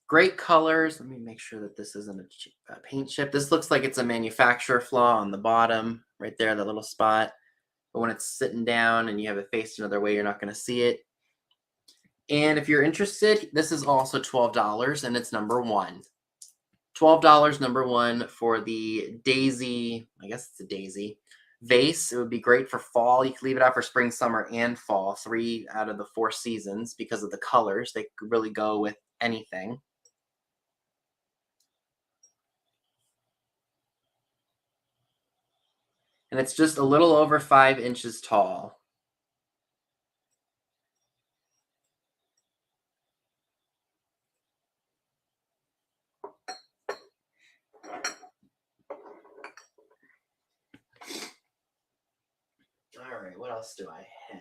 S1: Great colors. Let me make sure that this isn't a paint chip. This looks like it's a manufacturer flaw on the bottom, right there, the little spot. But when it's sitting down and you have it faced another way, you're not going to see it. And if you're interested, this is also $12, and it's number 1. $12, number 1 for the daisy, I guess it's a daisy, vase. It would be great for fall. You can leave it out for spring, summer, and fall, 3 out of the 4 seasons because of the colors. They could really go with anything. And it's just a little over 5 inches tall. All right, what else do I have?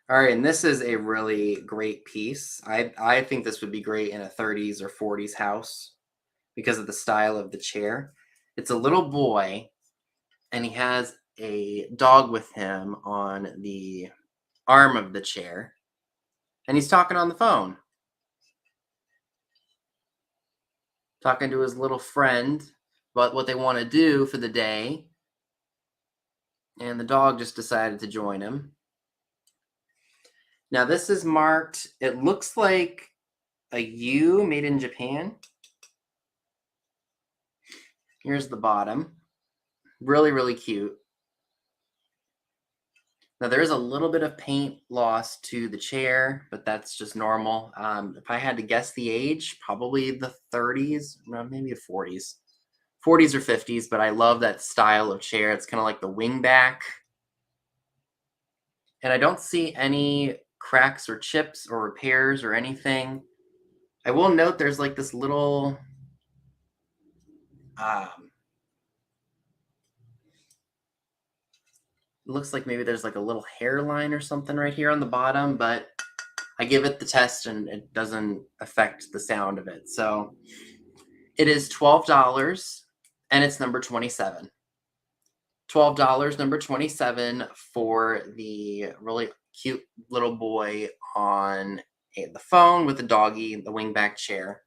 S1: All right, and this is a really great piece. I think this would be great in a 30s or 40s house because of the style of the chair. It's a little boy, and he has a dog with him on the arm of the chair, and he's talking on the phone. Talking to his little friend about what they want to do for the day. And the dog just decided to join him. Now this is marked, it looks like a U made in Japan. Here's the bottom. Really, really cute. Now there is a little bit of paint loss to the chair, but that's just normal. If I had to guess the age, probably the 30s, maybe the 40s. 40s or 50s, but I love that style of chair. It's kind of like the wingback. And I don't see any cracks or chips or repairs or anything. I will note there's like this little looks like maybe there's like a little hairline or something right here on the bottom, but I give it the test and it doesn't affect the sound of it. So it is $12 and it's number 27. $12, number 27 for the really cute little boy on the phone with the doggy, the wingback chair.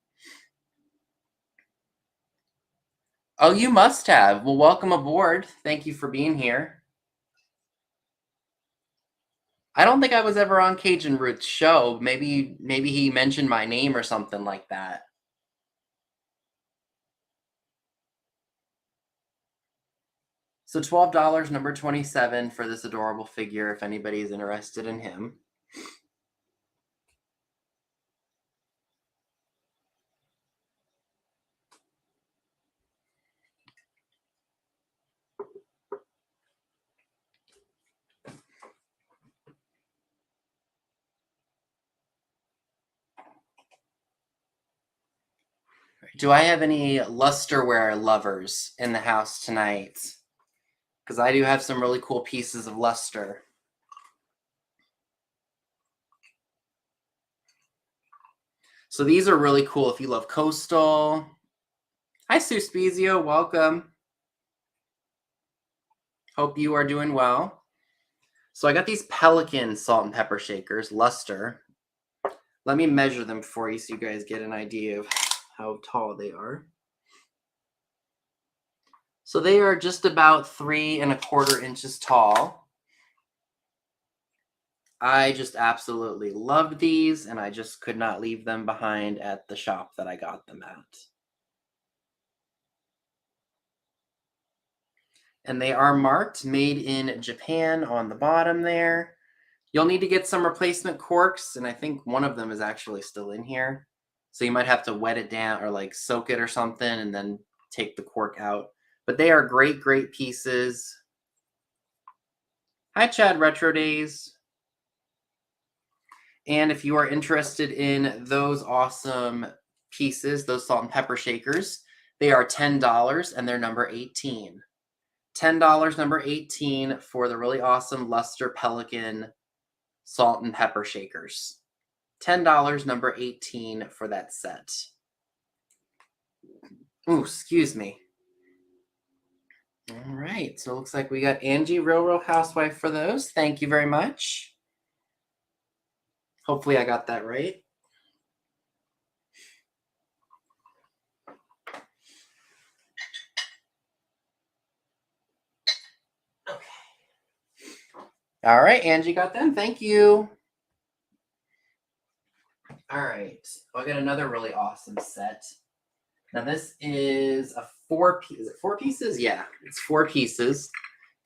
S1: Oh, you must have. Well, welcome aboard. Thank you for being here. I don't think I was ever on Cajun Root's show. Maybe he mentioned my name or something like that. So $12, number 27 for this adorable figure if anybody is interested in him. Do I have any lusterware lovers in the house tonight? Because I do have some really cool pieces of luster. So these are really cool if you love coastal. Hi, Sue Spezio. Welcome. Hope you are doing well. So I got these Pelican salt and pepper shakers, luster. Let me measure them for you so you guys get an idea of how tall they are. So they are just about 3¼ inches tall. I just absolutely loved these, and I just could not leave them behind at the shop that I got them at. And they are marked made in Japan on the bottom there. You'll need to get some replacement corks, and I think one of them is actually still in here. So you might have to wet it down or like soak it or something and then take the cork out. But they are great, great pieces. Hi, Chad Retro Days. And if you are interested in those awesome pieces, those salt and pepper shakers, they are $10 and they're number 18. $10 number 18 for the really awesome Luster Pelican salt and pepper shakers. $10 number 18 for that set. Ooh, excuse me. All right, so it looks like we got Angie, Real Housewife for those. Thank you very much. Hopefully I got that right. Okay. All right, Angie got them. Thank you. All right, I got another really awesome set. Now this is a is it 4 pieces? Yeah, it's 4 pieces.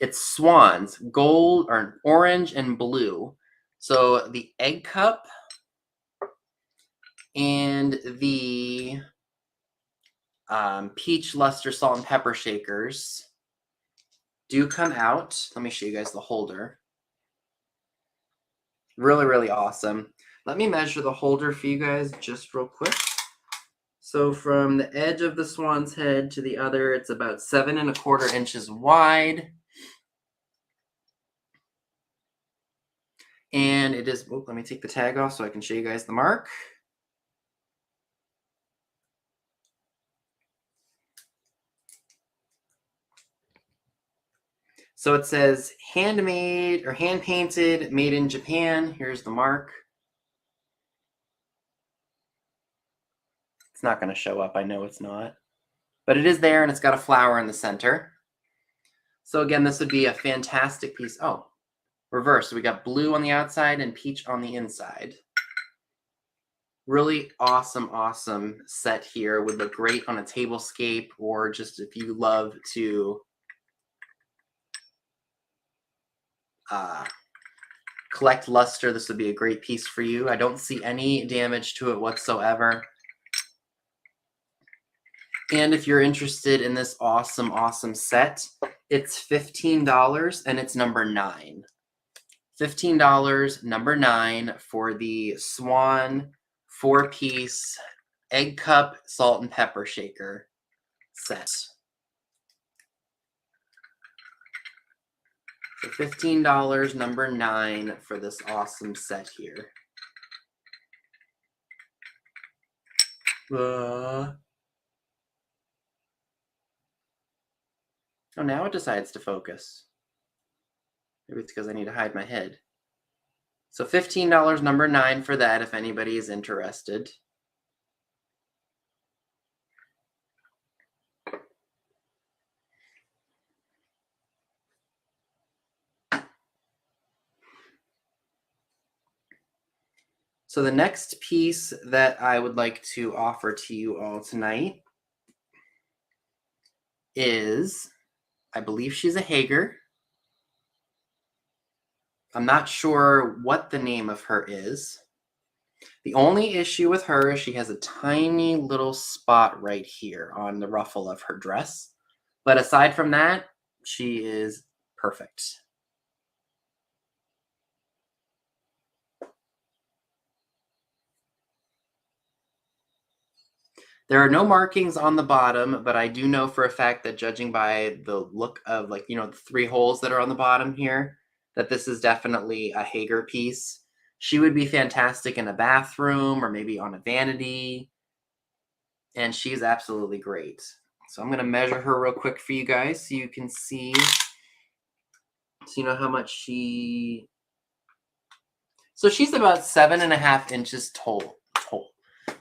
S1: It's swans, gold or orange and blue. So the egg cup and the peach luster salt and pepper shakers do come out. Let me show you guys the holder. Really, really awesome. Let me measure the holder for you guys just real quick. So from the edge of the swan's head to the other, it's about 7 1/4 inches wide. And it is, let me take the tag off so I can show you guys the mark. So it says handmade or hand painted, made in Japan. Here's the mark. It's not going to show up. I know it's not. But it is there, and it's got a flower in the center. So again, this would be a fantastic piece. Oh, reverse. So we got blue on the outside and peach on the inside. Really awesome, awesome set here. Would look great on a tablescape or just if you love to collect luster, this would be a great piece for you. I don't see any damage to it whatsoever. And if you're interested in this awesome, awesome set, it's $15 and it's number 9. $15, number 9 for the Swan 4-piece egg cup salt and pepper shaker set. So $15, number 9 for this awesome set here. Oh, now it decides to focus. Maybe it's because I need to hide my head. So $15, number 9 for that, if anybody is interested. So the next piece that I would like to offer to you all tonight is, I believe she's a Hager. I'm not sure what the name of her is. The only issue with her is she has a tiny little spot right here on the ruffle of her dress. But aside from that, she is perfect. There are no markings on the bottom, but I do know for a fact that judging by the look of the 3 holes that are on the bottom here, that this is definitely a Hager piece. She would be fantastic in a bathroom or maybe on a vanity. And she's absolutely great. So I'm going to measure her real quick for you guys so you can see. So you know how much she... So she's about 7 1/2 inches tall.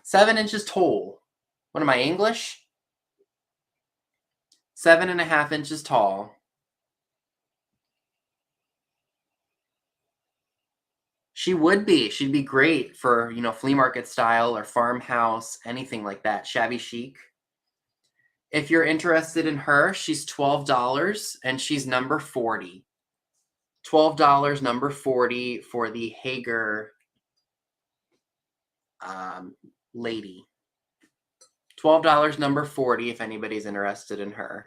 S1: 7 inches tall. What am I, English? 7 1/2 inches tall. She would be. She'd be great for, flea market style or farmhouse, anything like that. Shabby chic. If you're interested in her, she's $12 and she's number 40. $12, number 40 for the Hager lady. $12, number 40 if anybody's interested in her.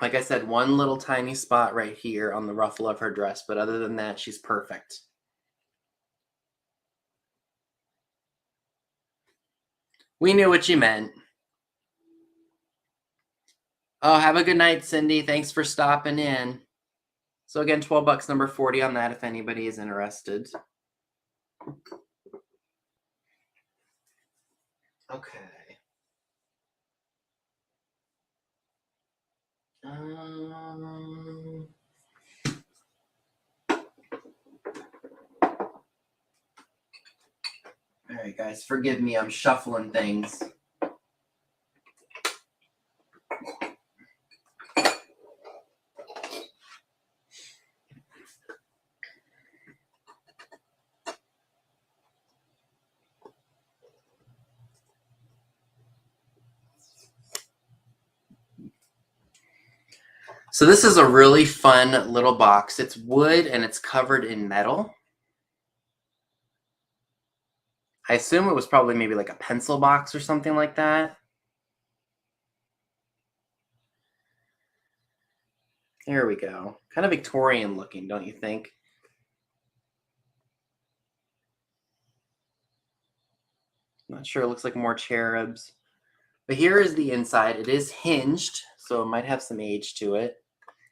S1: Like I said, one little tiny spot right here on the ruffle of her dress, but other than that, she's perfect. We knew what you meant. Oh, have a good night, Cindy. Thanks for stopping in. So again, $12, number 40 on that if anybody is interested. Okay. All right, guys, forgive me. I'm shuffling things. So this is a really fun little box. It's wood and it's covered in metal. I assume it was probably maybe like a pencil box or something like that. There we go. Kind of Victorian looking, don't you think? Not sure. It looks like more cherubs. But here is the inside. It is hinged, so it might have some age to it.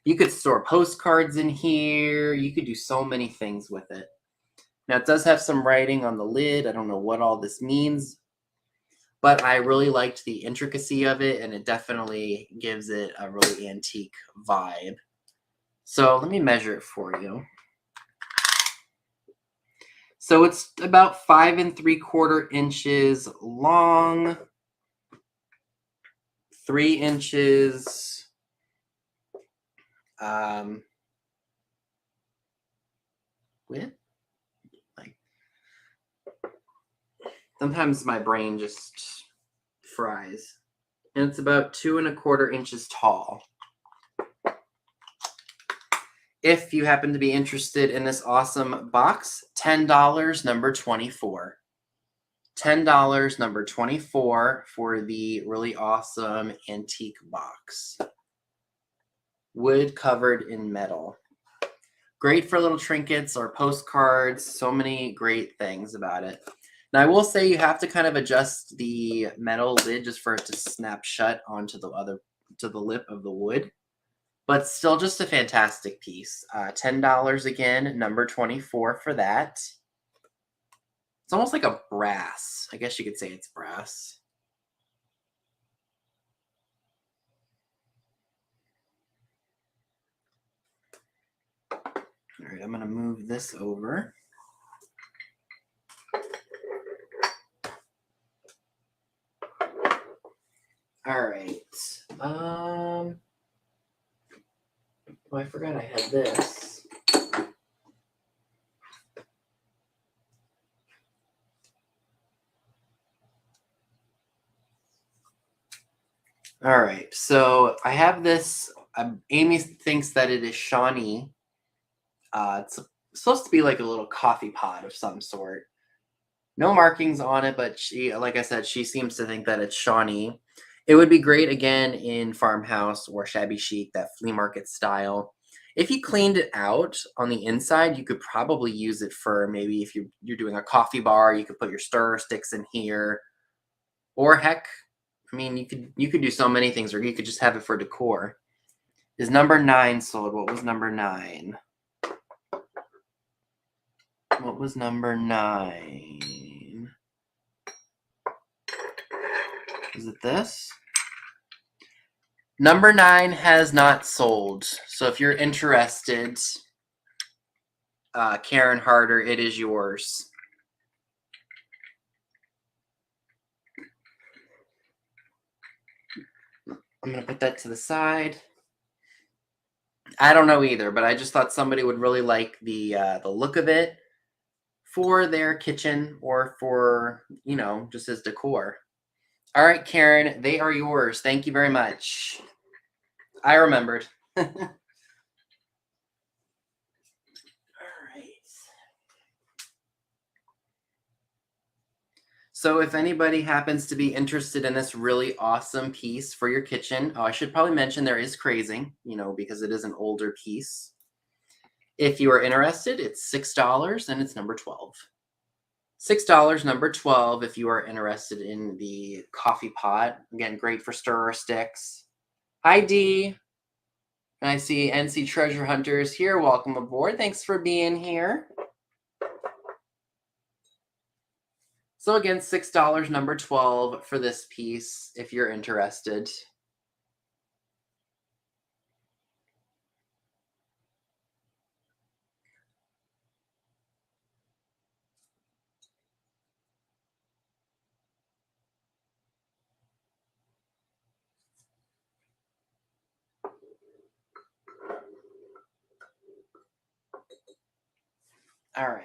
S1: You could store postcards in here. You could do so many things with it. Now, it does have some writing on the lid. I don't know what all this means, but I really liked the intricacy of it, and it definitely gives it a really antique vibe. So let me measure it for you. So it's about 5 3/4 inches long, 3 inches width. Like, sometimes my brain just fries. And it's about 2 1/4 inches tall. If you happen to be interested in this awesome box, $10, number 24. $10, number 24 for the really awesome antique box. Wood covered in metal. Great for little trinkets or postcards. So many great things about it. Now, I will say you have to kind of adjust the metal lid just for it to snap shut onto the lip of the wood. But still just a fantastic piece. $10 again, number 24 for that. It's almost like a brass. I guess you could say it's brass. All right, I'm going to move this over. All right. Oh, I forgot I had this. All right, so I have this. Amy thinks that it is Shawnee. It's supposed to be like a little coffee pot of some sort. No markings on it, but she, like I said, she seems to think that it's Shawnee. It would be great again in farmhouse or shabby chic, that flea market style. If you cleaned it out on the inside, you could probably use it for maybe if you're doing a coffee bar, you could put your stir sticks in here. Or heck, I mean, you could do so many things, or you could just have it for decor. Is number 9 sold? What was number 9? What was number 9? Is it this? Number 9 has not sold. So if you're interested, Karen Harder, it is yours. I'm going to put that to the side. I don't know either, but I just thought somebody would really like the look of it for their kitchen or for, you know, just as decor. All right, Karen, they are yours. Thank you very much. I remembered. All right. So if anybody happens to be interested in this really awesome piece for your kitchen, I should probably mention there is crazing, you know, because it is an older piece. If you are interested, it's $6 and it's number 12. $6, number 12, if you are interested in the coffee pot. Again, great for stirrer sticks. Hi, Dee. And I see NC Treasure Hunters here. Welcome aboard. Thanks for being here. So again, $6, number 12 for this piece, if you're interested. All right.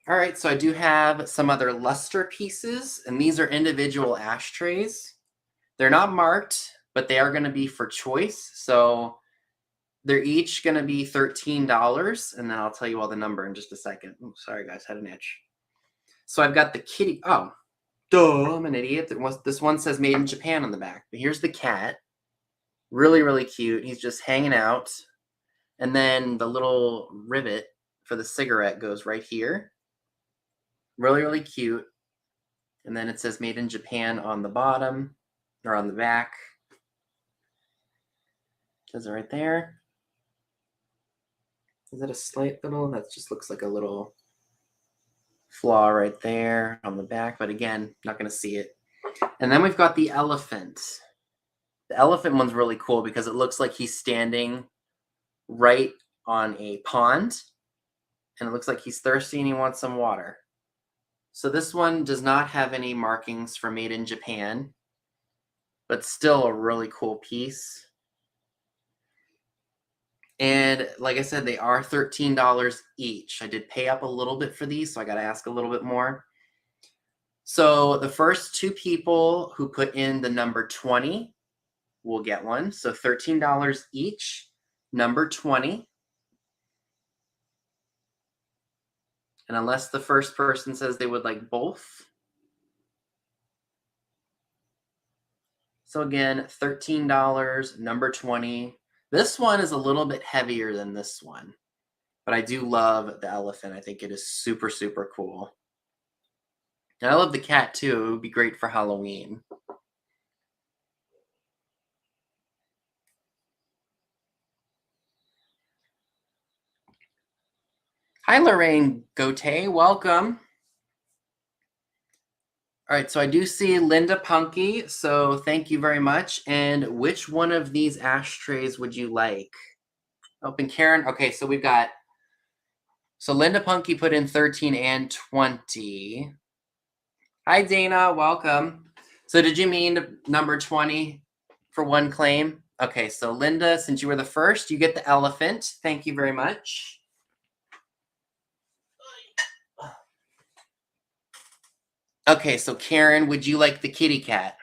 S1: All right, so I do have some other luster pieces, and these are individual ashtrays. They're not marked, but they are going to be for choice. So they're each going to be $13, and then I'll tell you all the number in just a second. Oh, sorry, guys, had an itch. So I've got the kitty. Oh, duh, I'm an idiot. This one says made in Japan on the back, but here's the cat. Really, really cute. He's just hanging out. And then the little rivet for the cigarette goes right here. Really, really cute. And then it says made in Japan on the bottom or on the back. It says it right there. Is it a slight little? That just looks like a little flaw right there on the back. But again, not going to see it. And then we've got the elephant. The elephant one's really cool because it looks like he's standing right on a pond. And it looks like he's thirsty and he wants some water. So this one does not have any markings for made in Japan, but still a really cool piece. And like I said, they are $13 each. I did pay up a little bit for these, so I got to ask a little bit more. So the first two people who put in the number 20 will get one. So $13 each, number 20. And unless the first person says they would like both. So again, $13, number 20. This one is a little bit heavier than this one, but I do love the elephant. I think it is super, super cool. And I love the cat too. It would be great for Halloween. Hi, Lorraine Gauthier. Welcome. All right, so I do see Linda Punky, so thank you very much. And which one of these ashtrays would you like? Open Karen. Okay, so we've got, so Linda Punky put in 13 and 20. Hi, Dana. Welcome. So did you mean number 20 for one claim? Okay, so Linda, since you were the first, you get the elephant. Thank you very much. Okay, so Karen, would you like the kitty cat?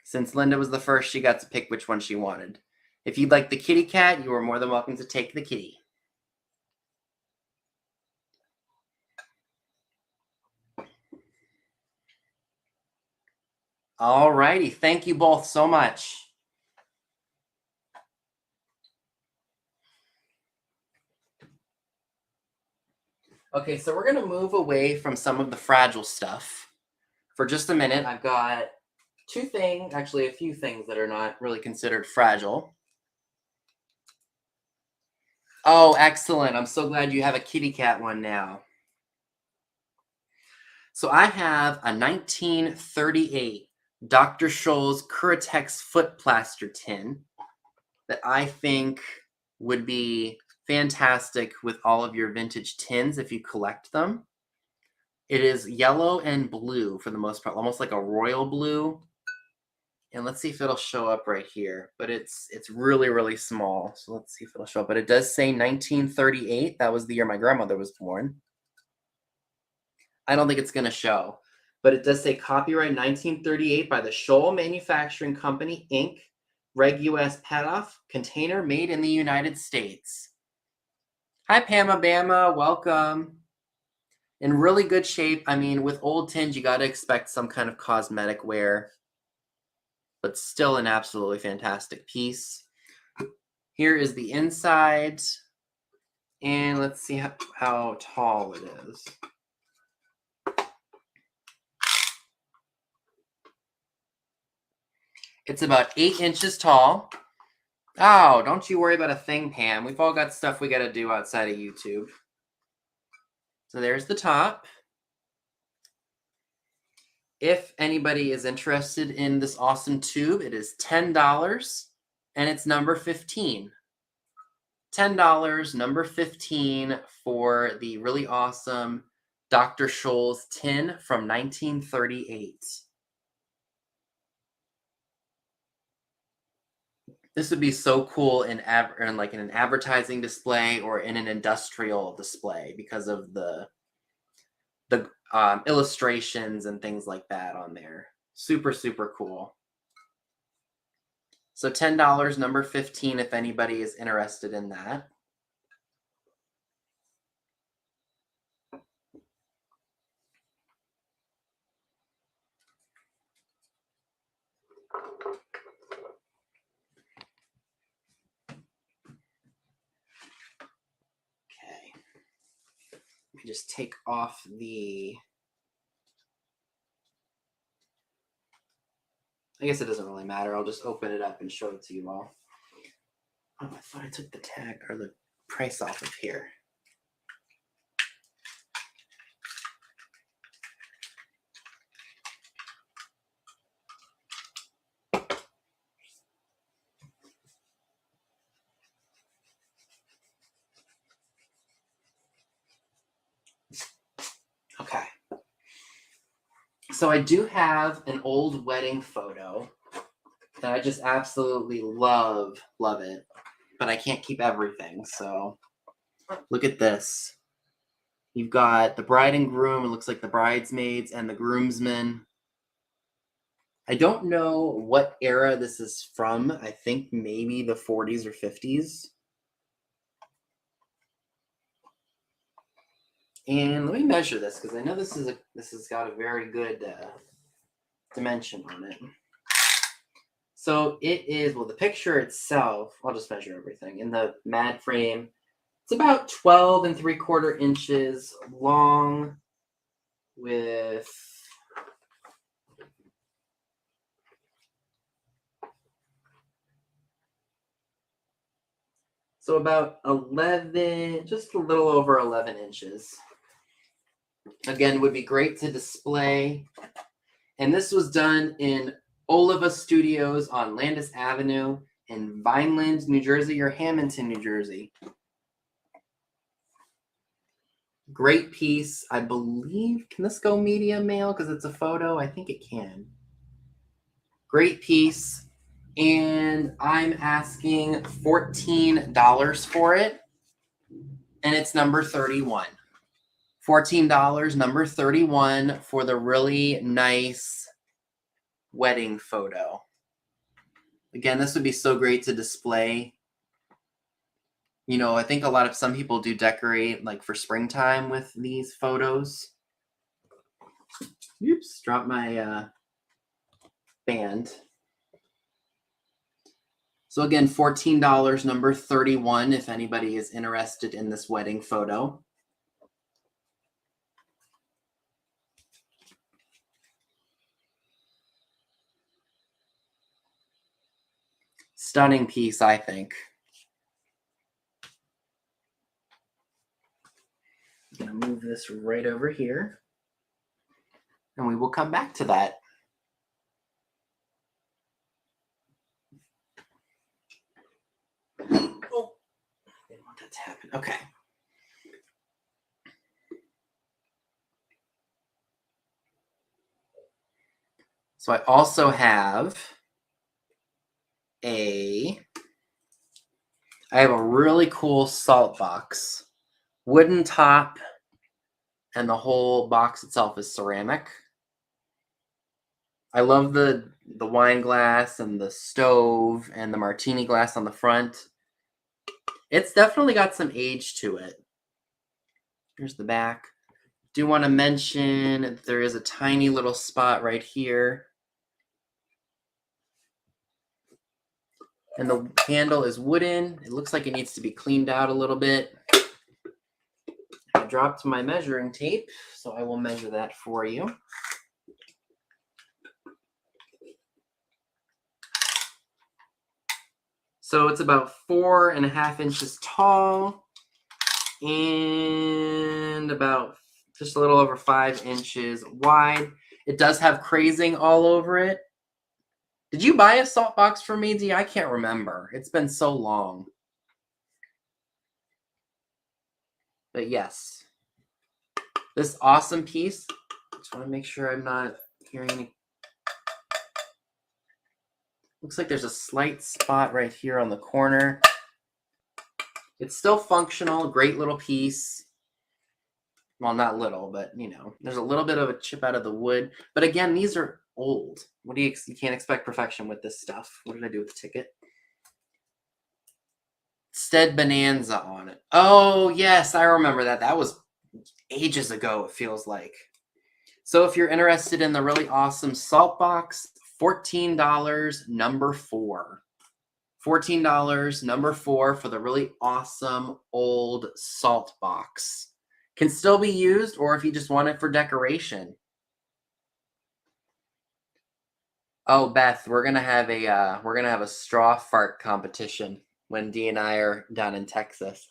S1: Since Linda was the first, she got to pick which one she wanted. If you'd like the kitty cat, you are more than welcome to take the kitty. All righty, thank you both so much. Okay, so we're going to move away from some of the fragile stuff for just a minute. I've got a few things that are not really considered fragile. Oh, excellent. I'm so glad you have a kitty cat one now. So I have a 1938 Dr. Scholl's Curatex foot plaster tin that I think would be fantastic with all of your vintage tins if you collect them. It is yellow and blue for the most part, almost like a royal blue. And let's see if it'll show up right here. But it's really, really small. So let's see if it'll show up. But it does say 1938. That was the year my grandmother was born. I don't think it's going to show. But it does say copyright 1938 by the Scholl Manufacturing Company, Inc., Reg US Pet-Off, container made in the United States. Hi, Pamela Bama. Welcome. In really good shape. I mean, with old tins, you got to expect some kind of cosmetic wear, but still an absolutely fantastic piece. Here is the inside, and let's see how tall it is. It's about 8 inches tall. Oh, don't you worry about a thing, Pam. We've all got stuff we got to do outside of YouTube. So there's the top. If anybody is interested in this awesome tube, it is $10, and it's number 15. $10, number 15, for the really awesome Dr. Scholl's tin from 1938. This would be so cool in like in an advertising display or in an industrial display because of the illustrations and things like that on there. Super, super cool. So $10, number 15, if anybody is interested in that. Okay. Let me just take off the... I guess it doesn't really matter. I'll just open it up and show it to you all. Oh, I thought I took the tag or the price off of here. Okay. So I do have an old wedding photo that I just absolutely love it, but I can't keep everything. So look at this. You've got the bride and groom. It looks like the bridesmaids and the groomsmen. I don't know what era this is from. I think maybe the 40s or 50s. And let me measure this because I know this has got a very good dimension on it. So it is, well, the picture itself, I'll just measure everything. In the mad frame, it's about 12 3/4 inches long with so about 11, just a little over 11 inches. Again, would be great to display. And this was done in Oliva Studios on Landis Avenue in Vineland, New Jersey, or Hamilton, New Jersey. Great piece. I believe, can this go medium mail because it's a photo? I think it can. Great piece. And I'm asking $14 for it. And it's number 31. $14, number 31, for the really nice wedding photo. Again, this would be so great to display. You know, I think some people do decorate like for springtime with these photos. Oops, dropped my band. So again, $14, number 31, if anybody is interested in this wedding photo. Stunning piece, I think. I'm going to move this right over here, and we will come back to that. Oh, I didn't want that to happen. Okay. So I also have I have a really cool salt box. Wooden top, and the whole box itself is ceramic. I love the wine glass and the stove and the martini glass on the front. It's definitely got some age to it. Here's the back. Do want to mention there is a tiny little spot right here. And the handle is wooden. It looks like it needs to be cleaned out a little bit. I dropped my measuring tape, so I will measure that for you. So it's about 4.5 inches tall and about just a little over 5 inches wide. It does have crazing all over it. Did you buy a salt box for me, Dee? I can't remember. It's been so long. But yes, this awesome piece. Just want to make sure I'm not hearing any. Looks like there's a slight spot right here on the corner. It's still functional, great little piece. Well, not little, but you know, there's a little bit of a chip out of the wood. But again, these are old. What do you can't expect perfection with this stuff. What did I do with the ticket? Stead Bonanza on it. Oh, yes, I remember that. That was ages ago, it feels like. So if you're interested in the really awesome salt box, $14, number 4. $14, number 4 for the really awesome old salt box. Can still be used, or if you just want it for decoration. Oh, Beth, we're gonna have a straw fart competition when Dee and I are down in Texas.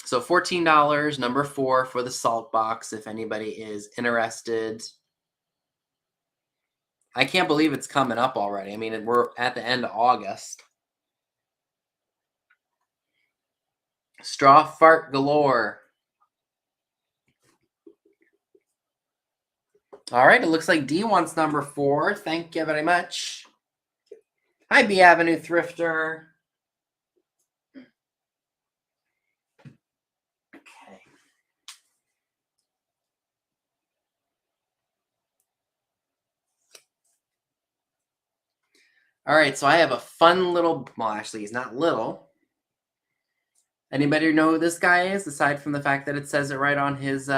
S1: So $14, number 4 for the salt box, if anybody is interested. I can't believe it's coming up already. I mean, we're at the end of August. Straw fart galore. All right, it looks like Dee wants number 4. Thank you very much. Hi, B Avenue Thrifter. Okay. All right, so I have a fun little, well, actually, he's not little. Anybody know who this guy is, aside from the fact that it says it right on his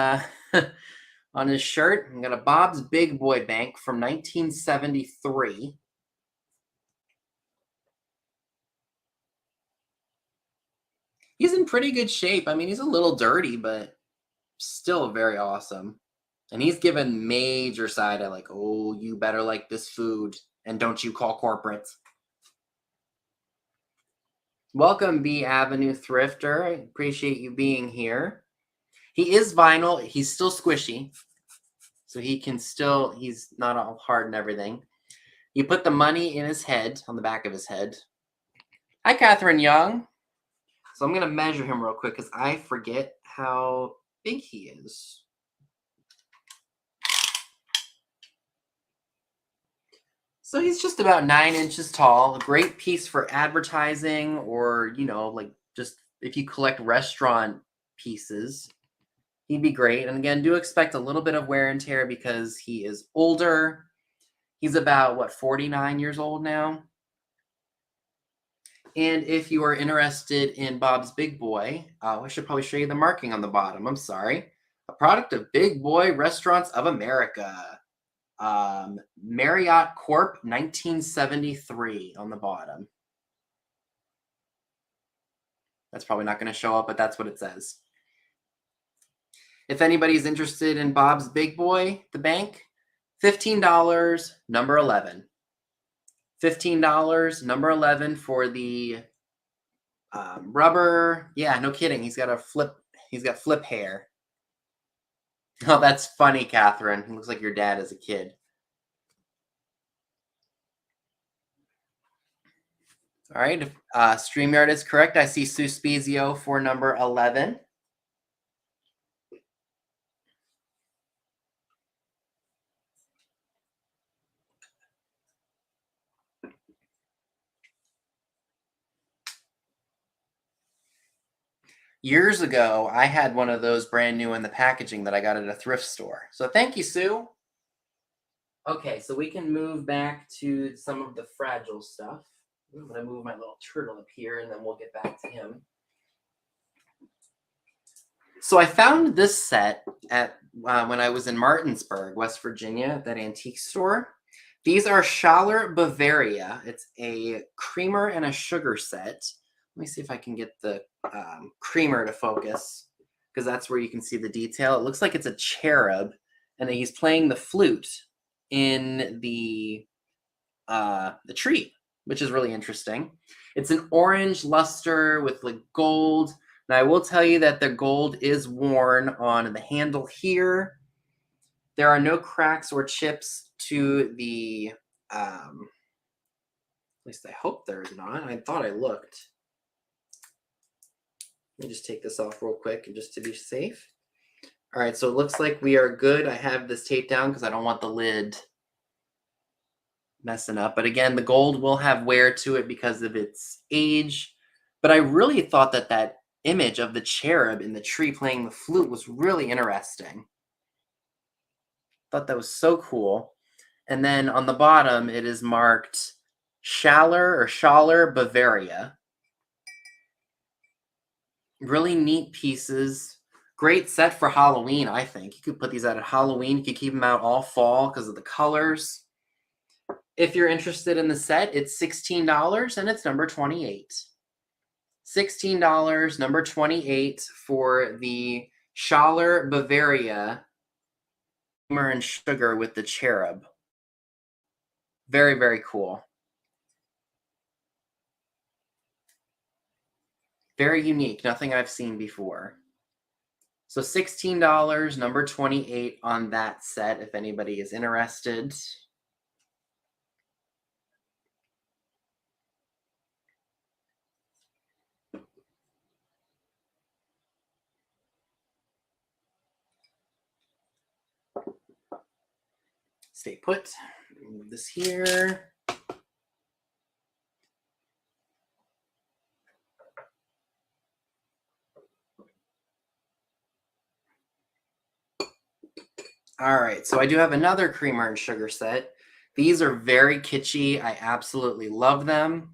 S1: on his shirt? I'm got a Bob's Big Boy Bank from 1973. He's in pretty good shape. I mean, he's a little dirty, but still very awesome. And he's given major side eye, like, oh, you better like this food, and don't you call corporate. Welcome, B Avenue Thrifter. I appreciate you being here. He is vinyl. He's still squishy. So he can still, he's not all hard and everything. You put the money in his head, on the back of his head. Hi, Catherine Young. So I'm going to measure him real quick because I forget how big he is. So he's just about 9 inches tall. A great piece for advertising or, you know, like just if you collect restaurant pieces, he'd be great. And again, do expect a little bit of wear and tear because he is older. He's about, what, 49 years old now? And if you are interested in Bob's Big Boy, I should probably show you the marking on the bottom. I'm sorry. A product of Big Boy Restaurants of America. Marriott Corp. 1973 on the bottom. That's probably not going to show up, but that's what it says. If anybody's interested in Bob's Big Boy, the bank, $15, number 11. $15, number 11 for the rubber. Yeah, no kidding. He's got flip hair. Oh, that's funny, Catherine. He looks like your dad as a kid. All right, if StreamYard is correct, I see Suspezio for number 11. Years ago, I had one of those brand new in the packaging that I got at a thrift store. So thank you, Sue. Okay, so we can move back to some of the fragile stuff. I'm going to move my little turtle up here, and then we'll get back to him. So I found this set at when I was in Martinsburg, West Virginia, at that antique store. These are Schaller Bavaria. It's a creamer and a sugar set. Let me see if I can get the creamer to focus, because that's where you can see the detail. It looks like it's a cherub, and he's playing the flute in the tree, which is really interesting. It's an orange luster with like gold. And I will tell you that the gold is worn on the handle here. There are no cracks or chips to the, at least I hope there's not. I thought I looked. Let me just take this off real quick and just to be safe. All right, so it looks like we are good. I have this taped down because I don't want the lid messing up. But again, the gold will have wear to it because of its age. But I really thought that that image of the cherub in the tree playing the flute was really interesting. Thought that was so cool. And then on the bottom, it is marked Schaller Bavaria. Really neat pieces. Great set for Halloween, I think. You could put these out at Halloween. You could keep them out all fall because of the colors. If you're interested in the set, it's $16 and it's number 28. $16, number 28 for the Schaller Bavaria creamer and sugar with the cherub. Very, very cool. Very unique. Nothing I've seen before. So $16, number 28 on that set, if anybody is interested. Stay put. Move this here. All right, so I do have another creamer and sugar set. These are very kitschy. I absolutely love them.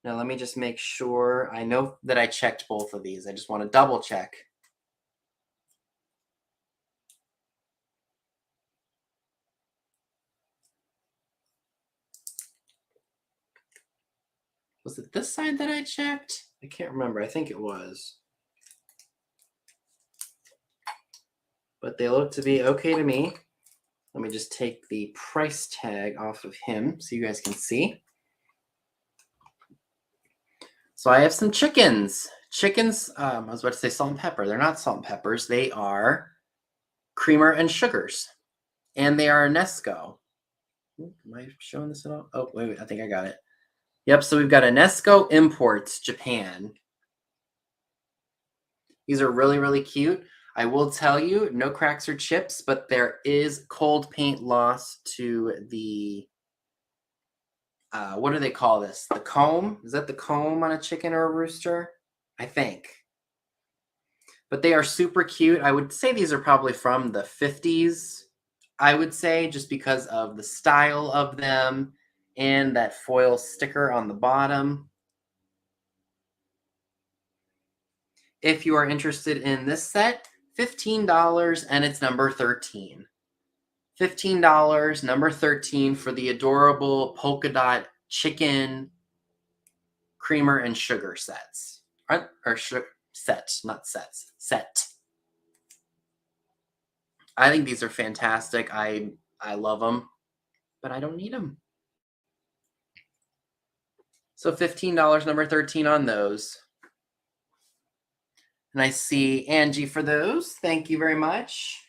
S1: Now let me just make sure. I know that I checked both of these. I just want to double check. Was it this side that I checked? I can't remember. I think it was. But they look to be okay to me. Let me just take the price tag off of him so you guys can see. So I have some chickens. Chickens, I was about to say salt and pepper. They're not salt and peppers. They are creamer and sugars. And they are Unesco. Am I showing this at all? Oh, wait, I think I got it. Yep, so we've got Unesco Imports, Japan. These are really, really cute. I will tell you, no cracks or chips, but there is cold paint loss to the, what do they call this? The comb? Is that the comb on a chicken or a rooster? I think. But they are super cute. I would say these are probably from the 50s, I would say, just because of the style of them and that foil sticker on the bottom. If you are interested in this set, $15 and it's number 13. $15, number 13 for the adorable polka dot chicken creamer and sugar sets. Or sets, not sets. Set. I think these are fantastic. I love them, but I don't need them. So $15, number 13 on those. And I see Angie for those. Thank you very much.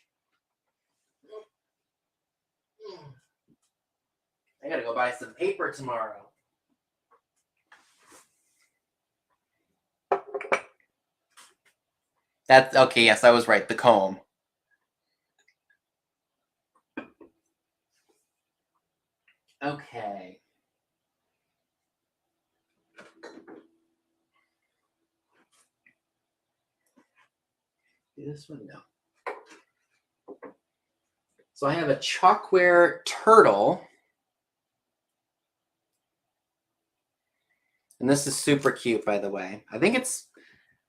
S1: I gotta go buy some paper tomorrow. That's okay. Yes, I was right. The comb. Okay. This one, no. So I have a Chalkware Turtle. And this is super cute, by the way. I think it's,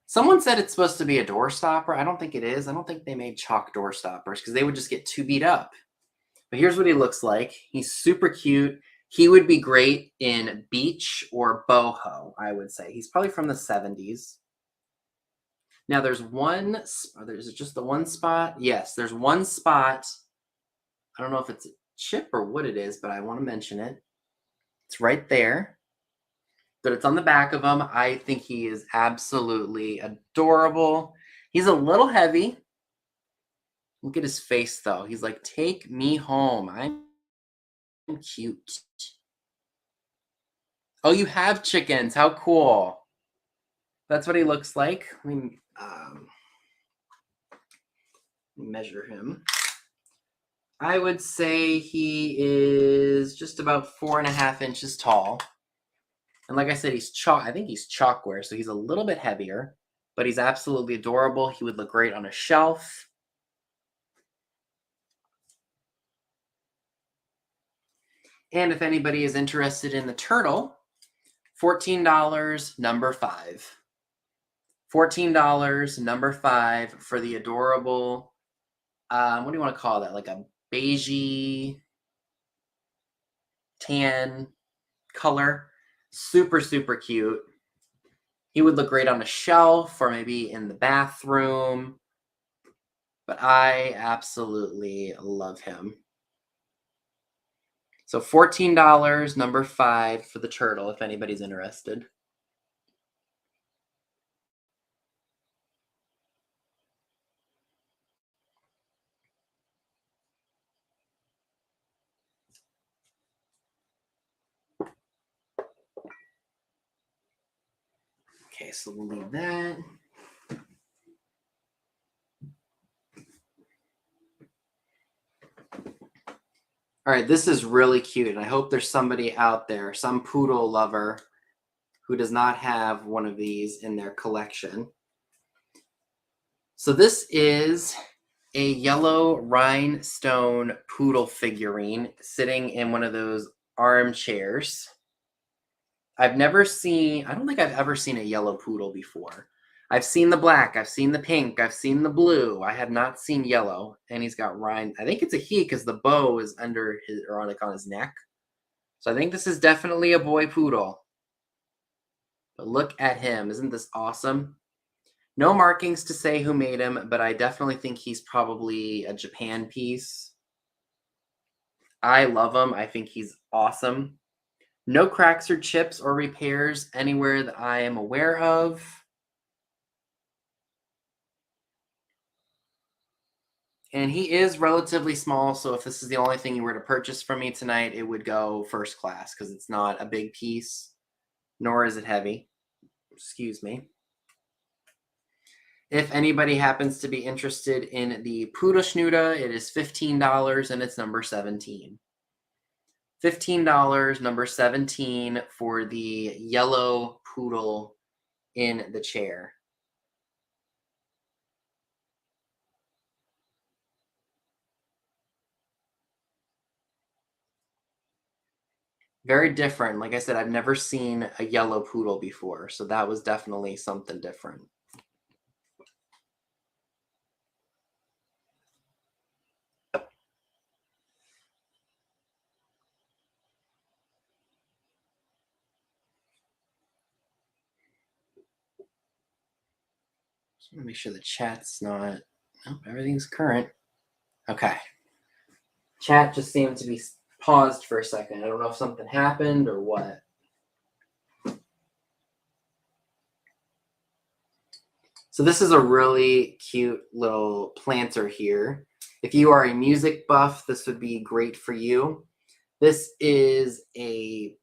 S1: someone said it's supposed to be a door stopper. I don't think it is. I don't think they made chalk door stoppers because they would just get too beat up. But here's what he looks like. He's super cute. He would be great in beach or boho, I would say. He's probably from the 70s. Now there's one, there's just the one spot. Yes, there's one spot. I don't know if it's a chip or what it is, but I want to mention it. It's right there. But it's on the back of him. I think he is absolutely adorable. He's a little heavy. Look at his face, though. He's like, take me home. I'm cute. Oh, you have chickens. How cool. That's what he looks like. Let me measure him. I would say he is just about 4.5 inches tall. And like I said, I think he's chalkware, so he's a little bit heavier, but he's absolutely adorable. He would look great on a shelf. And if anybody is interested in the turtle, $14, number 5. $14, number 5 for the adorable, what do you want to call that? Like a beigey tan color. Super, super cute. He would look great on a shelf or maybe in the bathroom. But I absolutely love him. So $14, number 5 for the turtle, if anybody's interested. Okay, so we'll leave that. All right, this is really cute, and I hope there's somebody out there, some poodle lover, who does not have one of these in their collection. So this is a yellow rhinestone poodle figurine sitting in one of those armchairs. I don't think I've ever seen a yellow poodle before. I've seen the black, I've seen the pink, I've seen the blue. I have not seen yellow, and he's got rind. I think it's a he because the bow is under his, or on his neck. So I think this is definitely a boy poodle. But look at him. Isn't this awesome? No markings to say who made him, but I definitely think he's probably a Japan piece. I love him. I think he's awesome. No cracks or chips or repairs anywhere that I am aware of. And he is relatively small, so if this is the only thing you were to purchase from me tonight, it would go first class because it's not a big piece, nor is it heavy. Excuse me. If anybody happens to be interested in the Poodle Schnuda, it is $15 and it's number 17. $15, number 17 for the yellow poodle in the chair. Very different. Like I said, I've never seen a yellow poodle before, so that was definitely something different. Just want to make sure the chat's not... Oh, everything's current. Okay. Chat just seemed to be paused for a second. I don't know if something happened or what. So this is a really cute little planter here. If you are a music buff, this would be great for you. This is a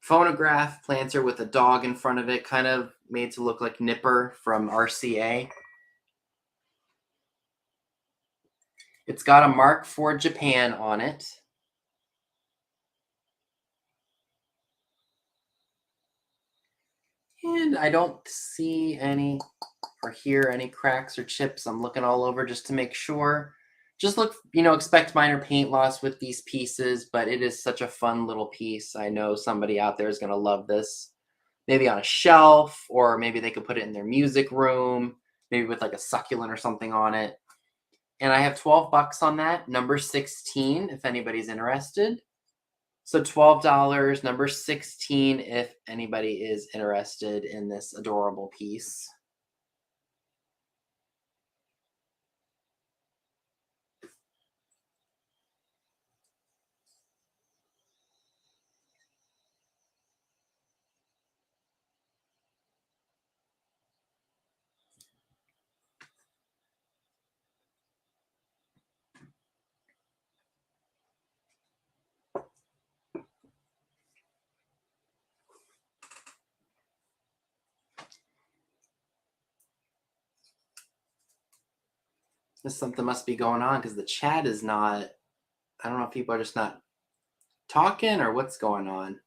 S1: phonograph planter with a dog in front of it, kind of made to look like Nipper from RCA. It's got a mark for Japan on it. And I don't see any or hear any cracks or chips. I'm looking all over just to make sure. Just look, expect minor paint loss with these pieces, but it is such a fun little piece. I know somebody out there is going to love this. Maybe on a shelf, or maybe they could put it in their music room, maybe with like a succulent or something on it. And I have $12 on that, number 16, if anybody's interested. So $12, number 16, if anybody is interested in this adorable piece. Something must be going on because the chat is not, I don't know if people are just not talking or what's going on.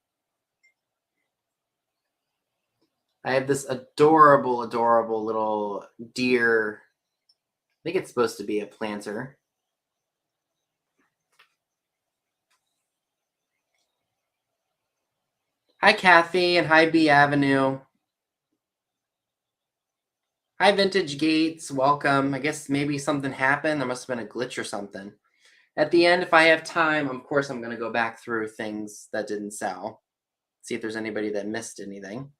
S1: I have this adorable, adorable little deer. I think it's supposed to be a planter. Hi, Kathy, and hi, B Avenue. Hi, Vintage Gates. Welcome. I guess maybe something happened. There must have been a glitch or something. At the end, if I have time, of course, I'm going to go back through things that didn't sell. See if there's anybody that missed anything.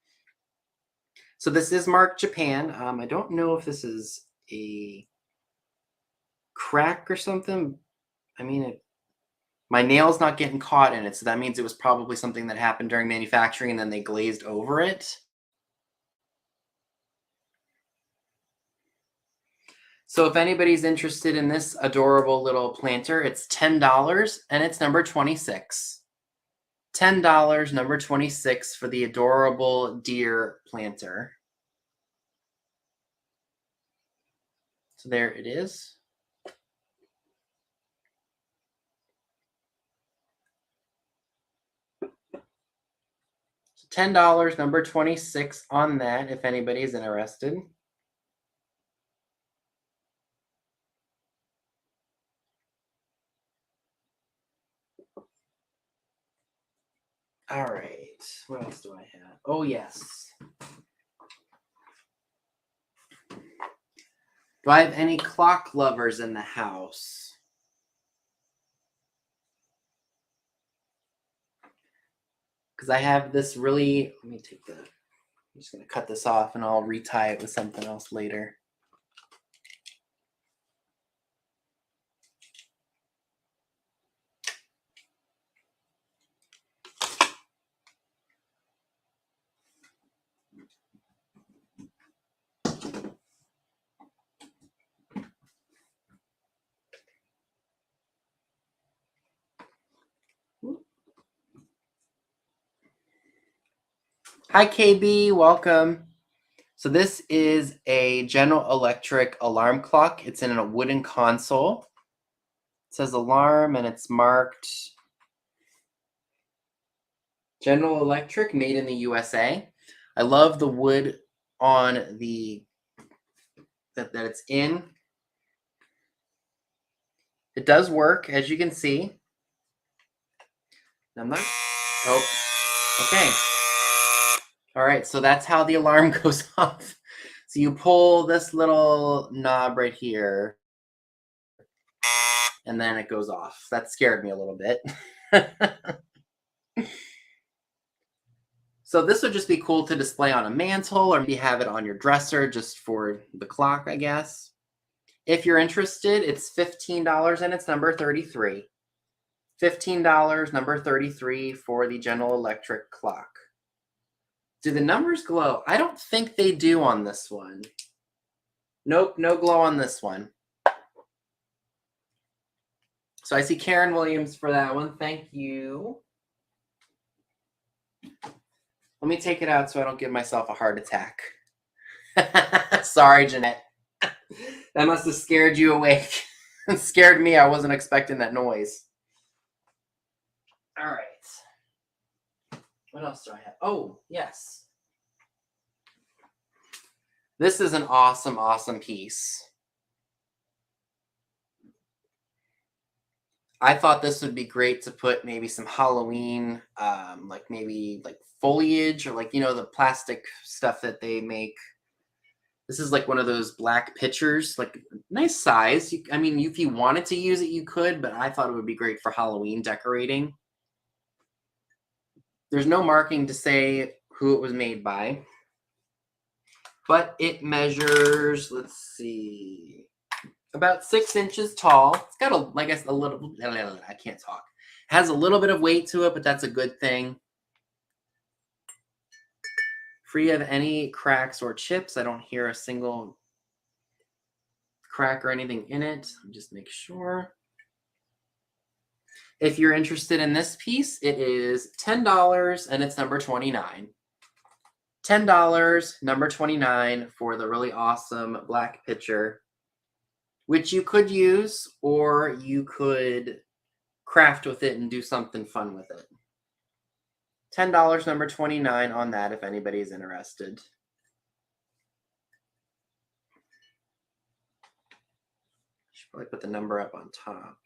S1: So this is marked Japan. I don't know if this is a crack or something. I mean, my nail's not getting caught in it, so that means it was probably something that happened during manufacturing and then they glazed over it. So if anybody's interested in this adorable little planter, it's $10 and it's number 26. $10, number 26 for the adorable deer planter. So there it is. So $10, number 26 on that, if anybody's interested. All right, what else do I have? Oh, yes. Do I have any clock lovers in the house? Because I have this really, let me take the, I'm just going to cut this off and I'll retie it with something else later. Hi, KB, welcome. So this is a General Electric alarm clock. It's in a wooden console. It says alarm and it's marked General Electric, made in the USA. I love the wood on the that it's in. It does work, as you can see. I'm not. Oh, okay. All right, so that's how the alarm goes off. So you pull this little knob right here, and then it goes off. That scared me a little bit. So this would just be cool to display on a mantle, or maybe have it on your dresser just for the clock, I guess. If you're interested, it's $15 and it's number 33. $15, number 33 for the General Electric clock. Do the numbers glow? I don't think they do on this one. Nope, no glow on this one. So I see Karen Williams for that one. Thank you. Let me take it out so I don't give myself a heart attack. Sorry, Jeanette. That must have scared you awake. It scared me. I wasn't expecting that noise. All right. What else do I have? Oh, yes. This is an awesome, awesome piece. I thought this would be great to put maybe some Halloween, like maybe like foliage or like, you know, the plastic stuff that they make. This is like one of those black pitchers, like nice size. I mean, if you wanted to use it, you could, but I thought it would be great for Halloween decorating. There's no marking to say who it was made by, but it measures, let's see, about 6 inches tall. It's got a, I guess, a little, I can't talk. Has a little bit of weight to it, but that's a good thing. Free of any cracks or chips. I don't hear a single crack or anything in it. Just make sure. If you're interested in this piece, it is $10 and it's number 29. $10, number 29 for the really awesome black pitcher, which you could use or you could craft with it and do something fun with it. $10, number 29 on that if anybody's interested. Should probably put the number up on top.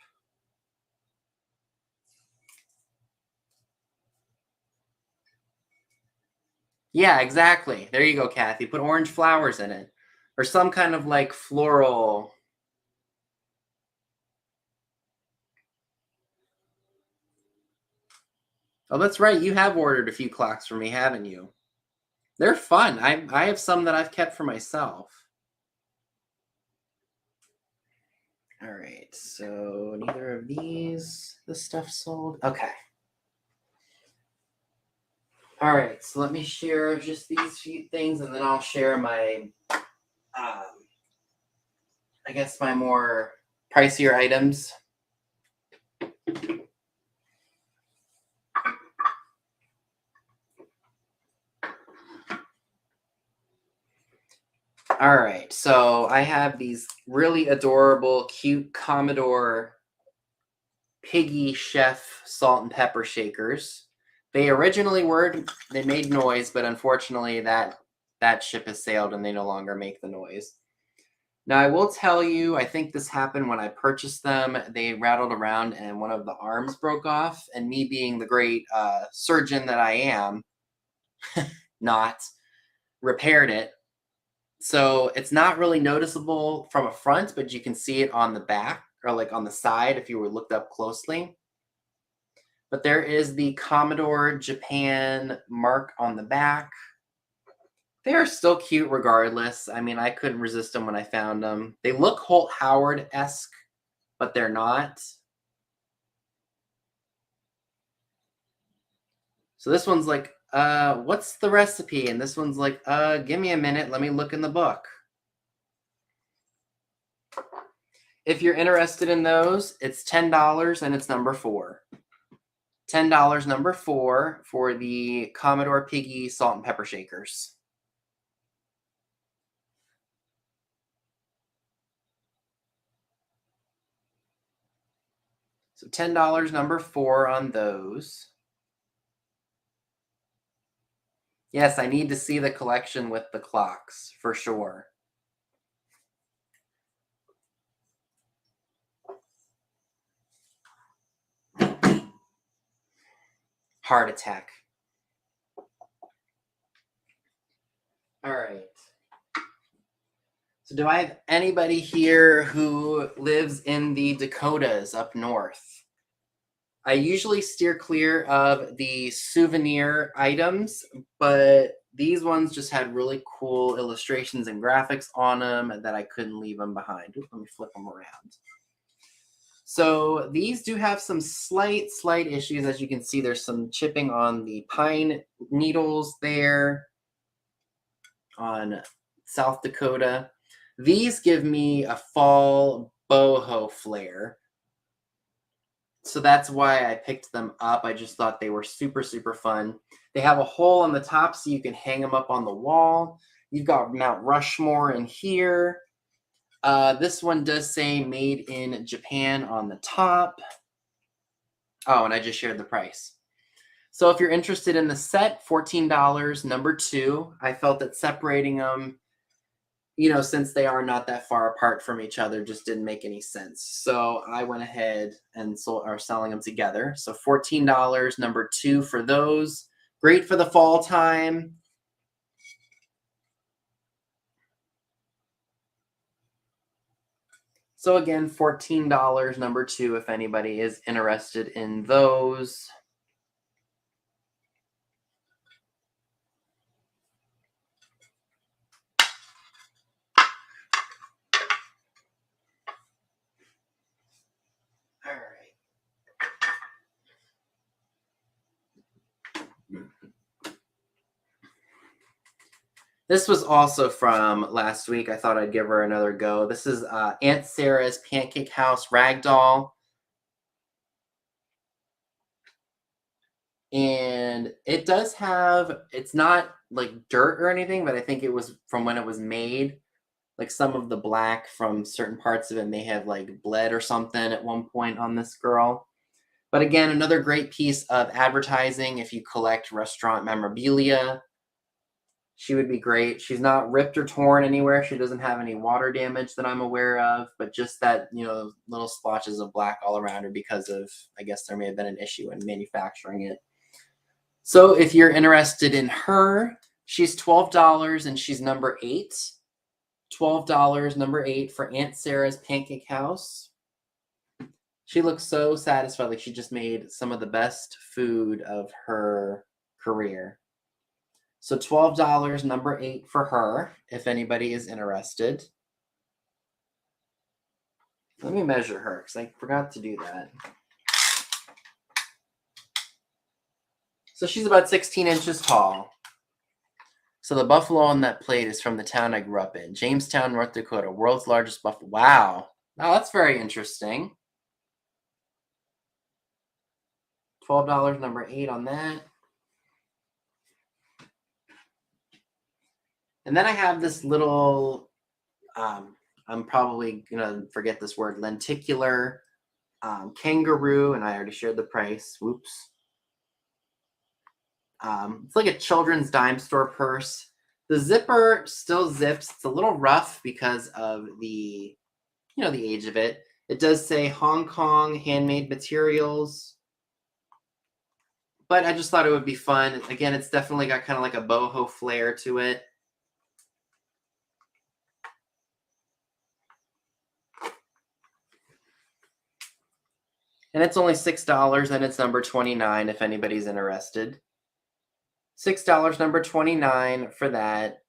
S1: Yeah, exactly. There you go, Kathy. Put orange flowers in it. Or some kind of like floral. Oh, that's right. You have ordered a few clocks for me, haven't you? They're fun. I have some that I've kept for myself. All right, so neither of these, this stuff sold. Okay. All right, so let me share just these few things and then I'll share my, I guess my more pricier items. All right, so I have these really adorable, cute Commodore Piggy Chef salt and pepper shakers. They originally they made noise, but unfortunately that ship has sailed and they no longer make the noise. Now I will tell you, I think this happened when I purchased them. They rattled around and one of the arms broke off, and me being the great surgeon that I am, not repaired it. So it's not really noticeable from a front, but you can see it on the back or like on the side if you were looked up closely. But there is the Commodore Japan mark on the back. They are still cute regardless. I mean, I couldn't resist them when I found them. They look Holt Howard-esque, but they're not. So this one's like, what's the recipe? And this one's like, give me a minute. Let me look in the book. If you're interested in those, it's $10 and it's number 4. $10 number 4 for the Commodore Piggy salt and pepper shakers. So $10 number 4 on those. Yes, I need to see the collection with the clocks for sure. Heart attack. All right. So do I have anybody here who lives in the Dakotas up north? I usually steer clear of the souvenir items, but these ones just had really cool illustrations and graphics on them that I couldn't leave them behind. Oops, let me flip them around. So these do have some slight issues. As you can see, there's some chipping on the pine needles there on South Dakota. These give me a fall boho flair. So that's why I picked them up. I just thought they were super fun. They have a hole on the top so you can hang them up on the wall. You've got Mount Rushmore in here. This one does say made in Japan on the top. Oh, and I just shared the price. So if you're interested in the set, $14, number 2. I felt that separating them you know, since they are not that far apart from each other, just didn't make any sense. So I went ahead and are selling them together. So $14, number 2 for those. Great for the fall time. So again, $14, number 2, if anybody is interested in those. All right. This was also from last week. I thought I'd give her another go. This is Aunt Sarah's Pancake House Ragdoll. And it does have, it's not like dirt or anything, but I think it was from when it was made. Like some of the black from certain parts of it may have like bled or something at one point on this girl. But again, another great piece of advertising if you collect restaurant memorabilia. She would be great. She's not ripped or torn anywhere. She doesn't have any water damage that I'm aware of, but just that, you know, little splotches of black all around her because of, I guess there may have been an issue in manufacturing it. So if you're interested in her, she's $12 and she's number 8. $12, number 8 for Aunt Sarah's Pancake House. She looks so satisfied, like she just made some of the best food of her career. So $12, number 8 for her, if anybody is interested. Let me measure her, because I forgot to do that. So she's about 16 inches tall. So the buffalo on that plate is from the town I grew up in, Jamestown, North Dakota, world's largest buffalo. Wow. Now that's very interesting. $12, number 8 on that. And then I have this little, I'm probably going to forget this word, lenticular kangaroo, and I already shared the price. Whoops. It's like a children's dime store purse. The zipper still zips. It's a little rough because of the, you know, the age of it. It does say Hong Kong handmade materials. But I just thought it would be fun. Again, it's definitely got kind of like a boho flair to it. And it's only $6 and it's number 29 if anybody's interested. $6, number 29 for that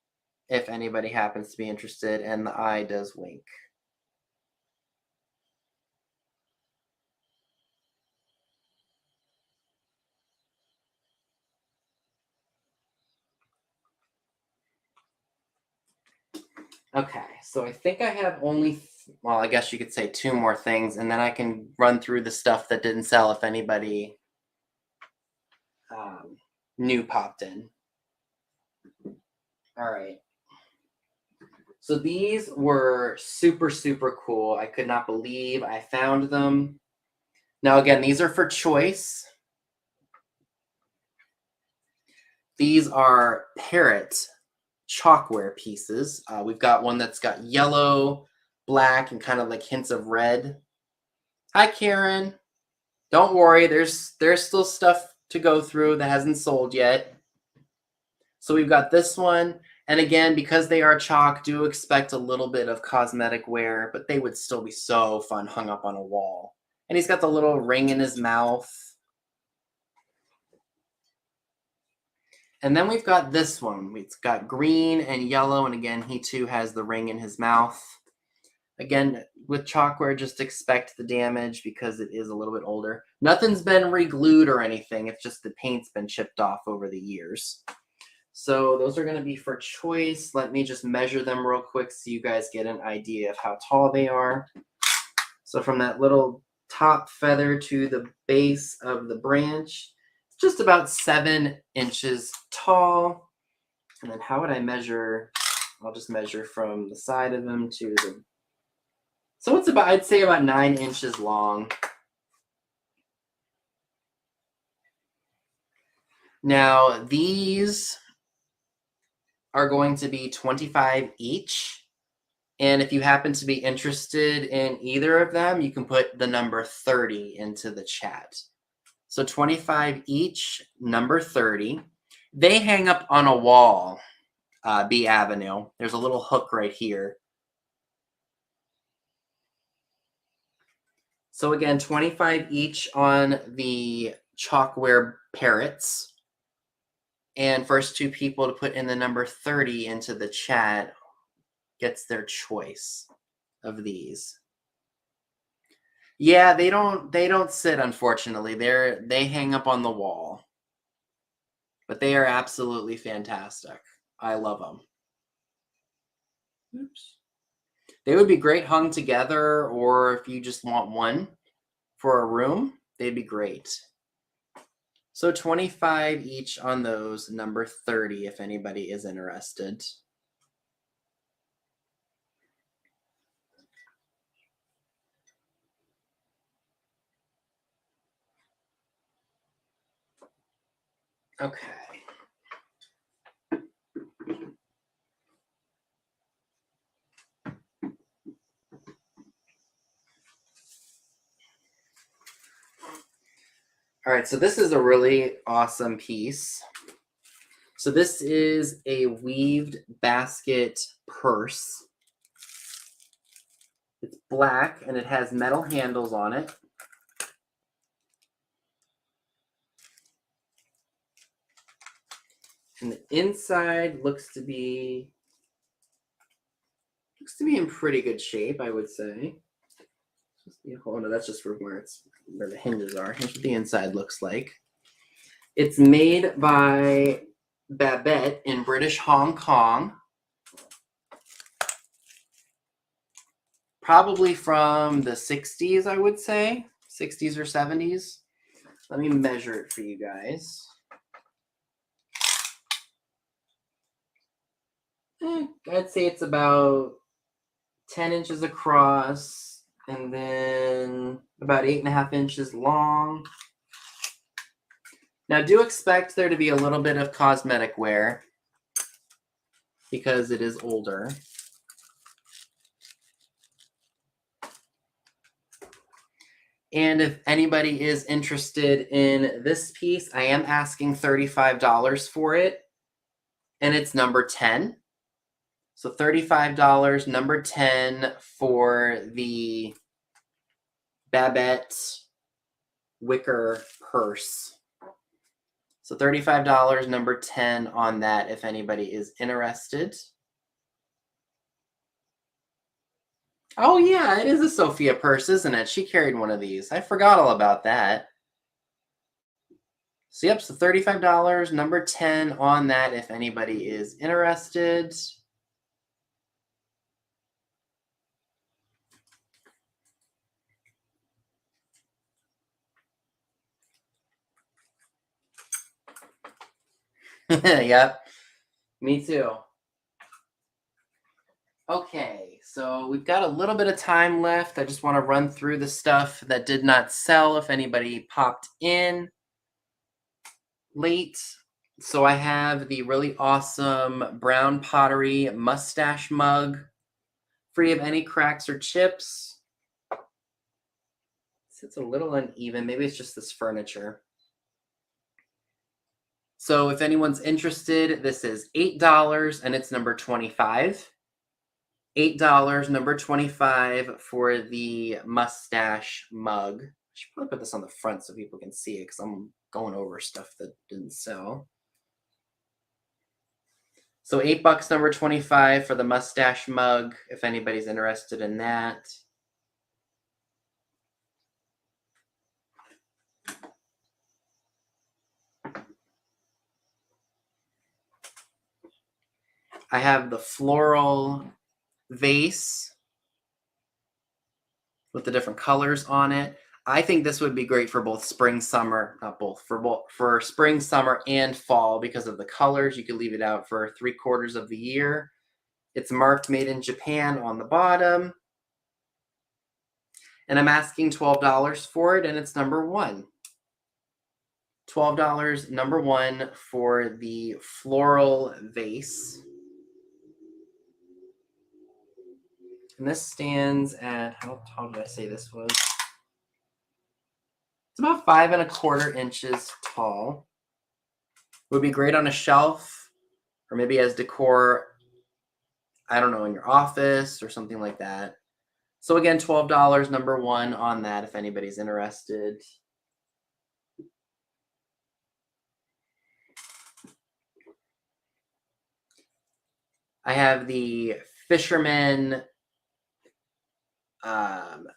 S1: if anybody happens to be interested, and the eye does wink. Okay, so I think I have only, well, I guess you could say 2 more things, and then I can run through the stuff that didn't sell if anybody new popped in. All right. So these were super, super cool. I could not believe I found them. Now, again, these are for choice. These are parrot chalkware pieces. We've got one that's got yellow, black, and kind of like hints of red. Hi, Karen. Don't worry, there's still stuff to go through that hasn't sold yet. So we've got this one. And again, because they are chalk, do expect a little bit of cosmetic wear, but they would still be so fun hung up on a wall. And he's got the little ring in his mouth. And then we've got this one. It's got green and yellow, and again, he too has the ring in his mouth. Again, with chalkware, just expect the damage because it is a little bit older. Nothing's been re-glued or anything. It's just the paint's been chipped off over the years. So those are going to be for choice. Let me just measure them real quick so you guys get an idea of how tall they are. So from that little top feather to the base of the branch, it's just about 7 inches tall. And then how would I measure? I'll just measure from the side of them to the... So it's about, I'd say about 9 inches long. Now these are going to be $25 each. And if you happen to be interested in either of them, you can put the number 30 into the chat. So 25 each, number 30. They hang up on a wall, B Avenue. There's a little hook right here. So again, 25 each on the Chalkware parrots. And first two people to put in the number 30 into the chat gets their choice of these. Yeah, they don't sit, unfortunately. They hang up on the wall. But they are absolutely fantastic. I love them. Oops. They would be great hung together, or if you just want one for a room, they'd be great. So 25 each on those, number 30 if anybody is interested. Okay. All right, so this is a really awesome piece. So this is a weaved basket purse. It's black and it has metal handles on it. And the inside looks to be in pretty good shape, I would say. Oh no, that's just for where the hinges are. Here's what the inside looks like. It's made by Babette in British Hong Kong. Probably from the 60s, I would say. 60s or 70s. Let me measure it for you guys. I'd say it's about 10 inches across and then about 8.5 inches long. Now, do expect there to be a little bit of cosmetic wear because it is older. And if anybody is interested in this piece, I am asking $35 for it, and it's number 10. So $35, number 10 for the Babette wicker purse. So $35, number 10 on that if anybody is interested. Oh yeah, it is a Sophia purse, isn't it? She carried one of these. I forgot all about that. So yep, so $35, number 10 on that if anybody is interested. Yep, me too. Okay, so we've got a little bit of time left. I just want to run through the stuff that did not sell if anybody popped in late. So I have the really awesome brown Pottery Mustache Mug, free of any cracks or chips. It's a little uneven. Maybe it's just this furniture. So if anyone's interested, this is $8 and it's number 25. $8, number 25 for the Mustache Mug. I should probably put this on the front so people can see it because I'm going over stuff that didn't sell. So $8, number 25 for the Mustache Mug, if anybody's interested in that. I have the Floral Vase with the different colors on it. I think this would be great for both spring, summer, not both, for spring, summer, and fall because of the colors. You could leave it out for 3/4 of the year. It's marked made in Japan on the bottom. And I'm asking $12 for it, and it's number 1. $12, number 1 for the Floral Vase. And this stands at, how tall did I say this was? It's about 5 1/4 inches tall. Would be great on a shelf or maybe as decor, I don't know, in your office or something like that. So again, $12, number 1 on that if anybody's interested. I have the Fisherman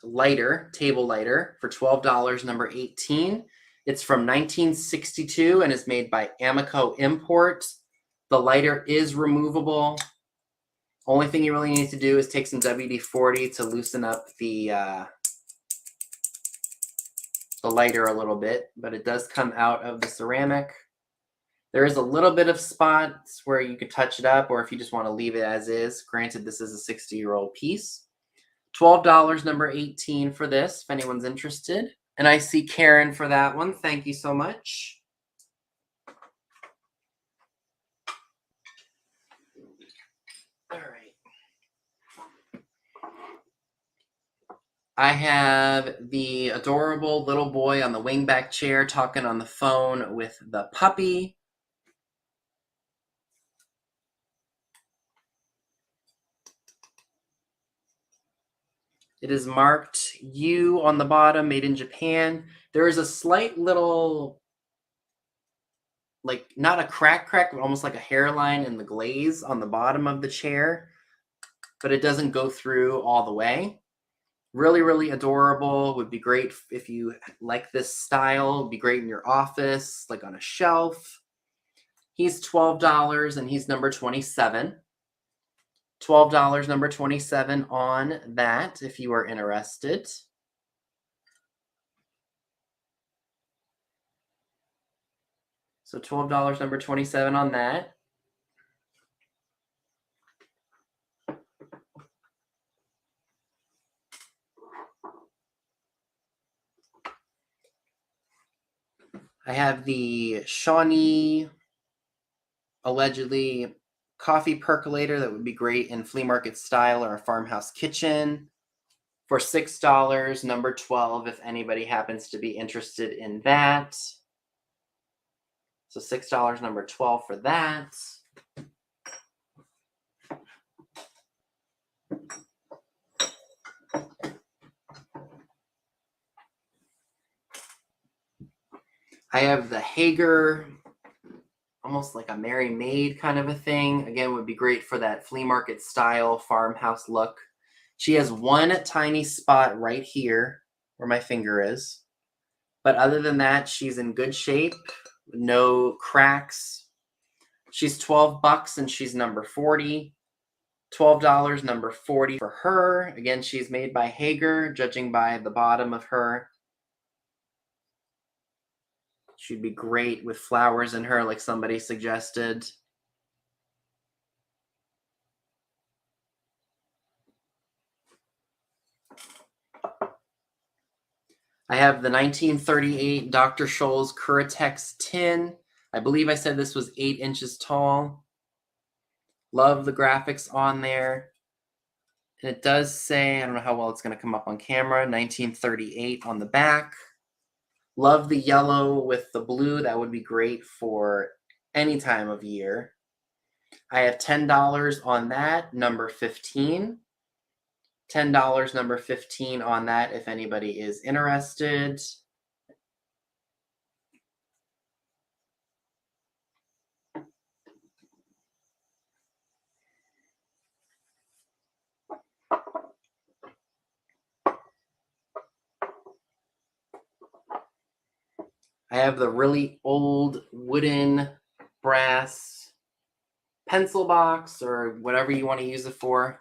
S1: lighter, table lighter for $12, number 18. It's from 1962 and is made by Amico Import. The lighter is removable. Only thing you really need to do is take some WD-40 to loosen up the lighter a little bit, but it does come out of the ceramic. There is a little bit of spots where you could touch it up, or if you just want to leave it as is. Granted, this is a 60-year-old piece. $12, number 18 for this, if anyone's interested. And I see Karen for that one. Thank you so much. All right. I have the adorable little boy on the wingback chair talking on the phone with the puppy. It is marked U on the bottom, made in Japan. There is a slight little, like, not a crack, but almost like a hairline in the glaze on the bottom of the chair, but it doesn't go through all the way. Really, really adorable. Would be great if you like this style. Would be great in your office, like on a shelf. He's $12 and he's number 27. $12, number 27 on that if you are interested. So $12, number 27 on that. I have the Shawnee, allegedly, coffee percolator that would be great in flea market style or a farmhouse kitchen for $6, number 12, if anybody happens to be interested in that. So $6, number 12 for that. I have the Hager, almost like a Merry Maid kind of a thing. Again, would be great for that flea market style farmhouse look. She has one tiny spot right here where my finger is. But other than that, she's in good shape. No cracks. She's $12 and she's number 40. $12, number 40 for her. Again, she's made by Hager, judging by the bottom of her. She'd be great with flowers in her, like somebody suggested. I have the 1938 Dr. Scholl's Curatex tin. I believe I said this was 8 inches tall. Love the graphics on there. And it does say, I don't know how well it's going to come up on camera, 1938 on the back. Love the yellow with the blue. That would be great for any time of year. I have $10 on that, number 15. $10, number 15 on that if anybody is interested. I have the really old wooden brass pencil box or whatever you want to use it for.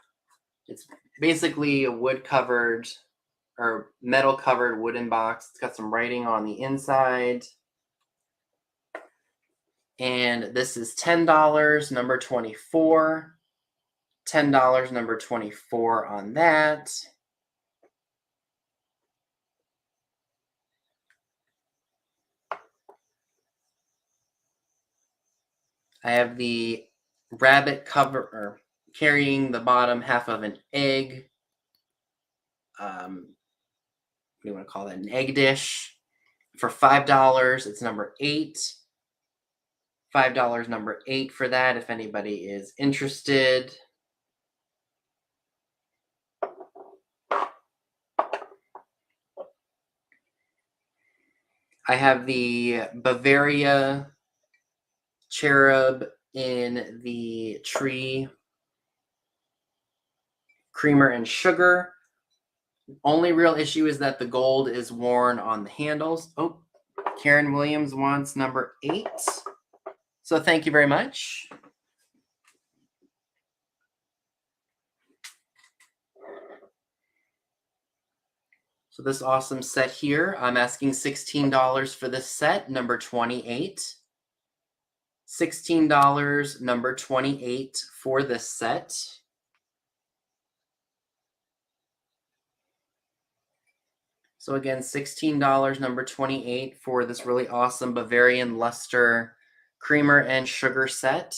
S1: It's basically a wood covered or metal covered wooden box. It's got some writing on the inside. And this is $10, number 24. $10, number 24 on that. I have the rabbit cover, or carrying the bottom half of an egg what do you want to call that? An egg dish for $5. It's number 8. $5 number 8 for that if anybody is interested. I have the Bavaria cherub in the tree creamer and sugar. Only real issue is that the gold is worn on the handles. Oh, Karen Williams wants number 8. So thank you very much. So this awesome set here, I'm asking $16 for this set, number 28. $16, number 28 for this set. So again, $16, number 28 for this really awesome Bavarian Luster creamer and sugar set.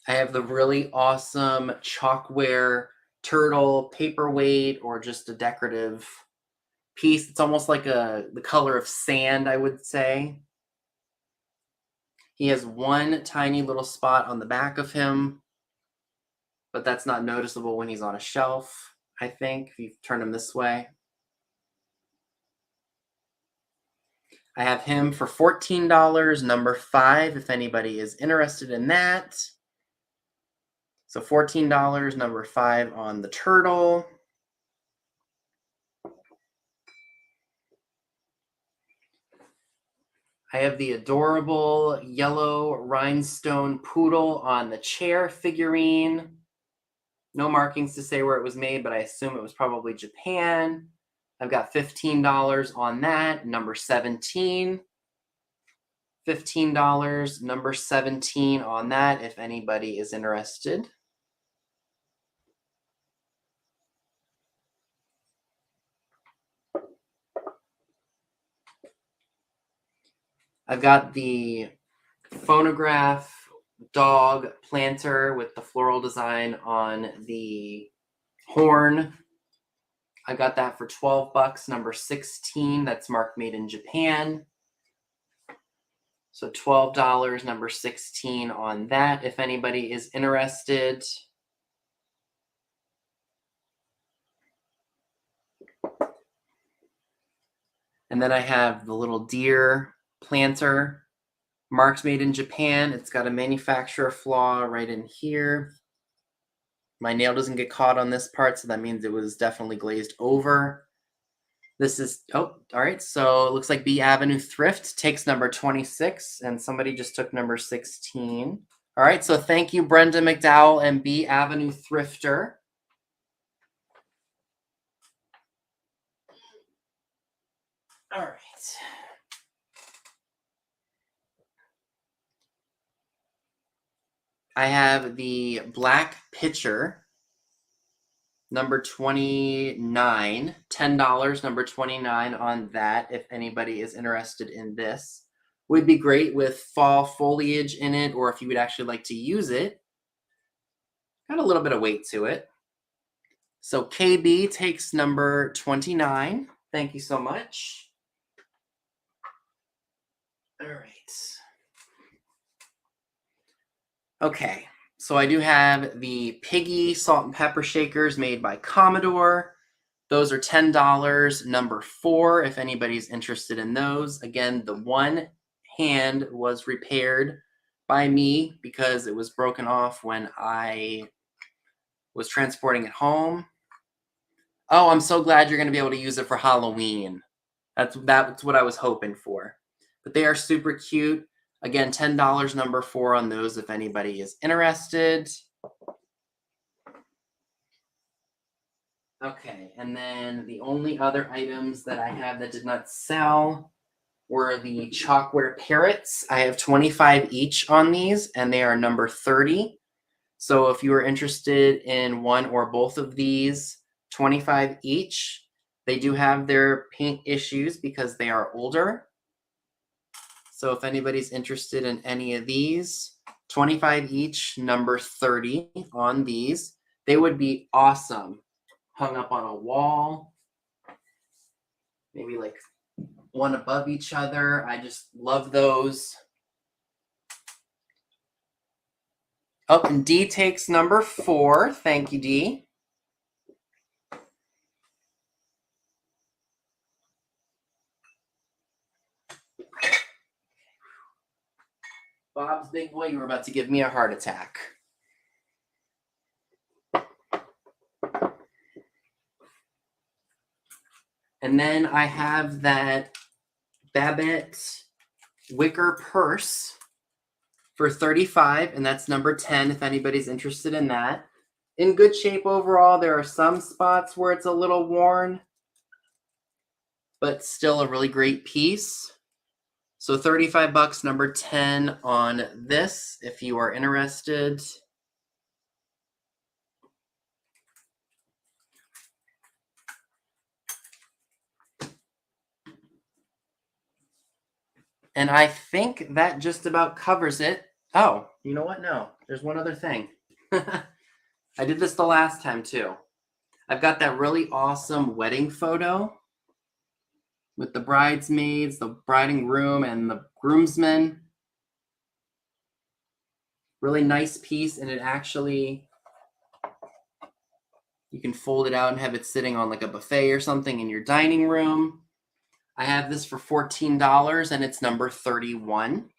S1: I have the really awesome Chalkware Turtle paperweight, or just a decorative piece. It's almost like the color of sand, I would say. He has one tiny little spot on the back of him, but that's not noticeable when he's on a shelf, I think, if you turn him this way. I have him for $14, number 5, if anybody is interested in that. So $14, number 5 on the turtle. I have the adorable yellow rhinestone poodle on the chair figurine. No markings to say where it was made, but I assume it was probably Japan. I've got $15 on that, number 17. $15, number 17 on that, if anybody is interested. I've got the Phonograph dog planter with the floral design on the horn. I got that for $12, number 16. That's marked made in Japan. So $12, number 16 on that, if anybody is interested. And then I have the little deer planter, marked made in Japan. It's got a manufacturer flaw right in here. My nail doesn't get caught on this part, so that means it was definitely glazed over. This is, oh, all right. So it looks like B Avenue Thrift takes number 26, and somebody just took number 16. All right, so thank you, Brenda McDowell and B Avenue Thrifter. All right. I have the black pitcher, number 29, $10, number 29 on that, if anybody is interested in this. Would be great with fall foliage in it, or if you would actually like to use it. Got a little bit of weight to it. So KB takes number 29. Thank you so much. All right. Okay, so I do have the Piggy salt and pepper shakers made by Commodore. Those are $10, number 4, if anybody's interested in those. Again, the one hand was repaired by me because it was broken off when I was transporting it home. Oh, I'm so glad you're going to be able to use it for Halloween. That's what I was hoping for. But they are super cute. Again, $10, number 4 on those if anybody is interested. Okay, and then the only other items that I have that did not sell were the Chalkware parrots. I have 25 each on these, and they are number 30. So if you are interested in one or both of these, 25 each. They do have their paint issues because they are older. So if anybody's interested in any of these, $25 each, number 30 on these. They would be awesome hung up on a wall, maybe like one above each other. I just love those. Oh, and D takes number 4. Thank you, D. Bob's big boy, you were about to give me a heart attack. And then I have that Babette wicker purse for $35, and that's number 10 if anybody's interested in that. In good shape overall. There are some spots where it's a little worn, but still a really great piece. So $35, number 10 on this if you are interested. And I think that just about covers it. Oh, you know what? No, there's one other thing. I did this the last time too. I've got that really awesome wedding photo with the bridesmaids, the bride and groom, and the groomsmen. Really nice piece, and it actually, you can fold it out and have it sitting on like a buffet or something in your dining room. I have this for $14, and it's number 31.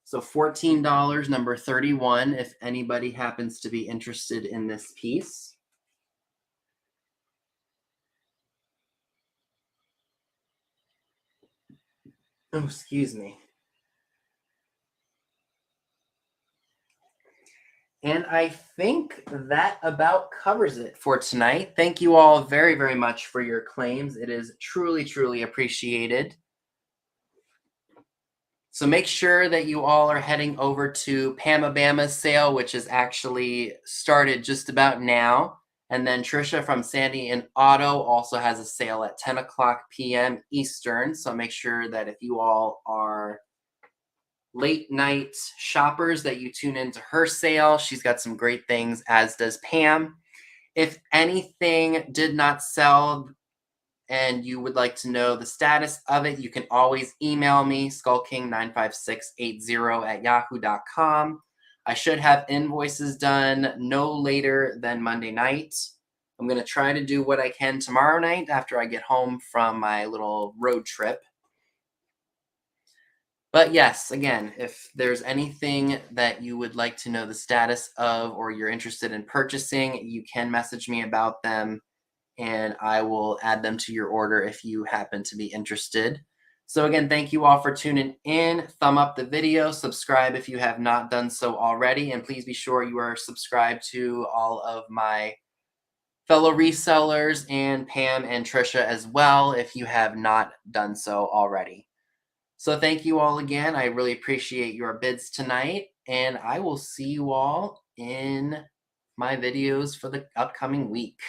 S1: So $14, number 31, if anybody happens to be interested in this piece. Oh, excuse me. And I think that about covers it for tonight. Thank you all very, very much for your claims. It is truly, truly appreciated. So make sure that you all are heading over to Pamabama's sale, which is actually started just about now. And then Trisha from Sandy and Otto also has a sale at 10 o'clock p.m. Eastern. So make sure that if you all are late night shoppers that you tune into her sale. She's got some great things, as does Pam. If anything did not sell and you would like to know the status of it, you can always email me, skullking95680@yahoo.com. I should have invoices done no later than Monday night. I'm going to try to do what I can tomorrow night after I get home from my little road trip. But yes, again, if there's anything that you would like to know the status of or you're interested in purchasing, you can message me about them and I will add them to your order if you happen to be interested. So again, thank you all for tuning in. Thumb up the video, subscribe if you have not done so already, and please be sure you are subscribed to all of my fellow resellers and Pam and Trisha as well if you have not done so already. So thank you all again. I really appreciate your bids tonight, and I will see you all in my videos for the upcoming week.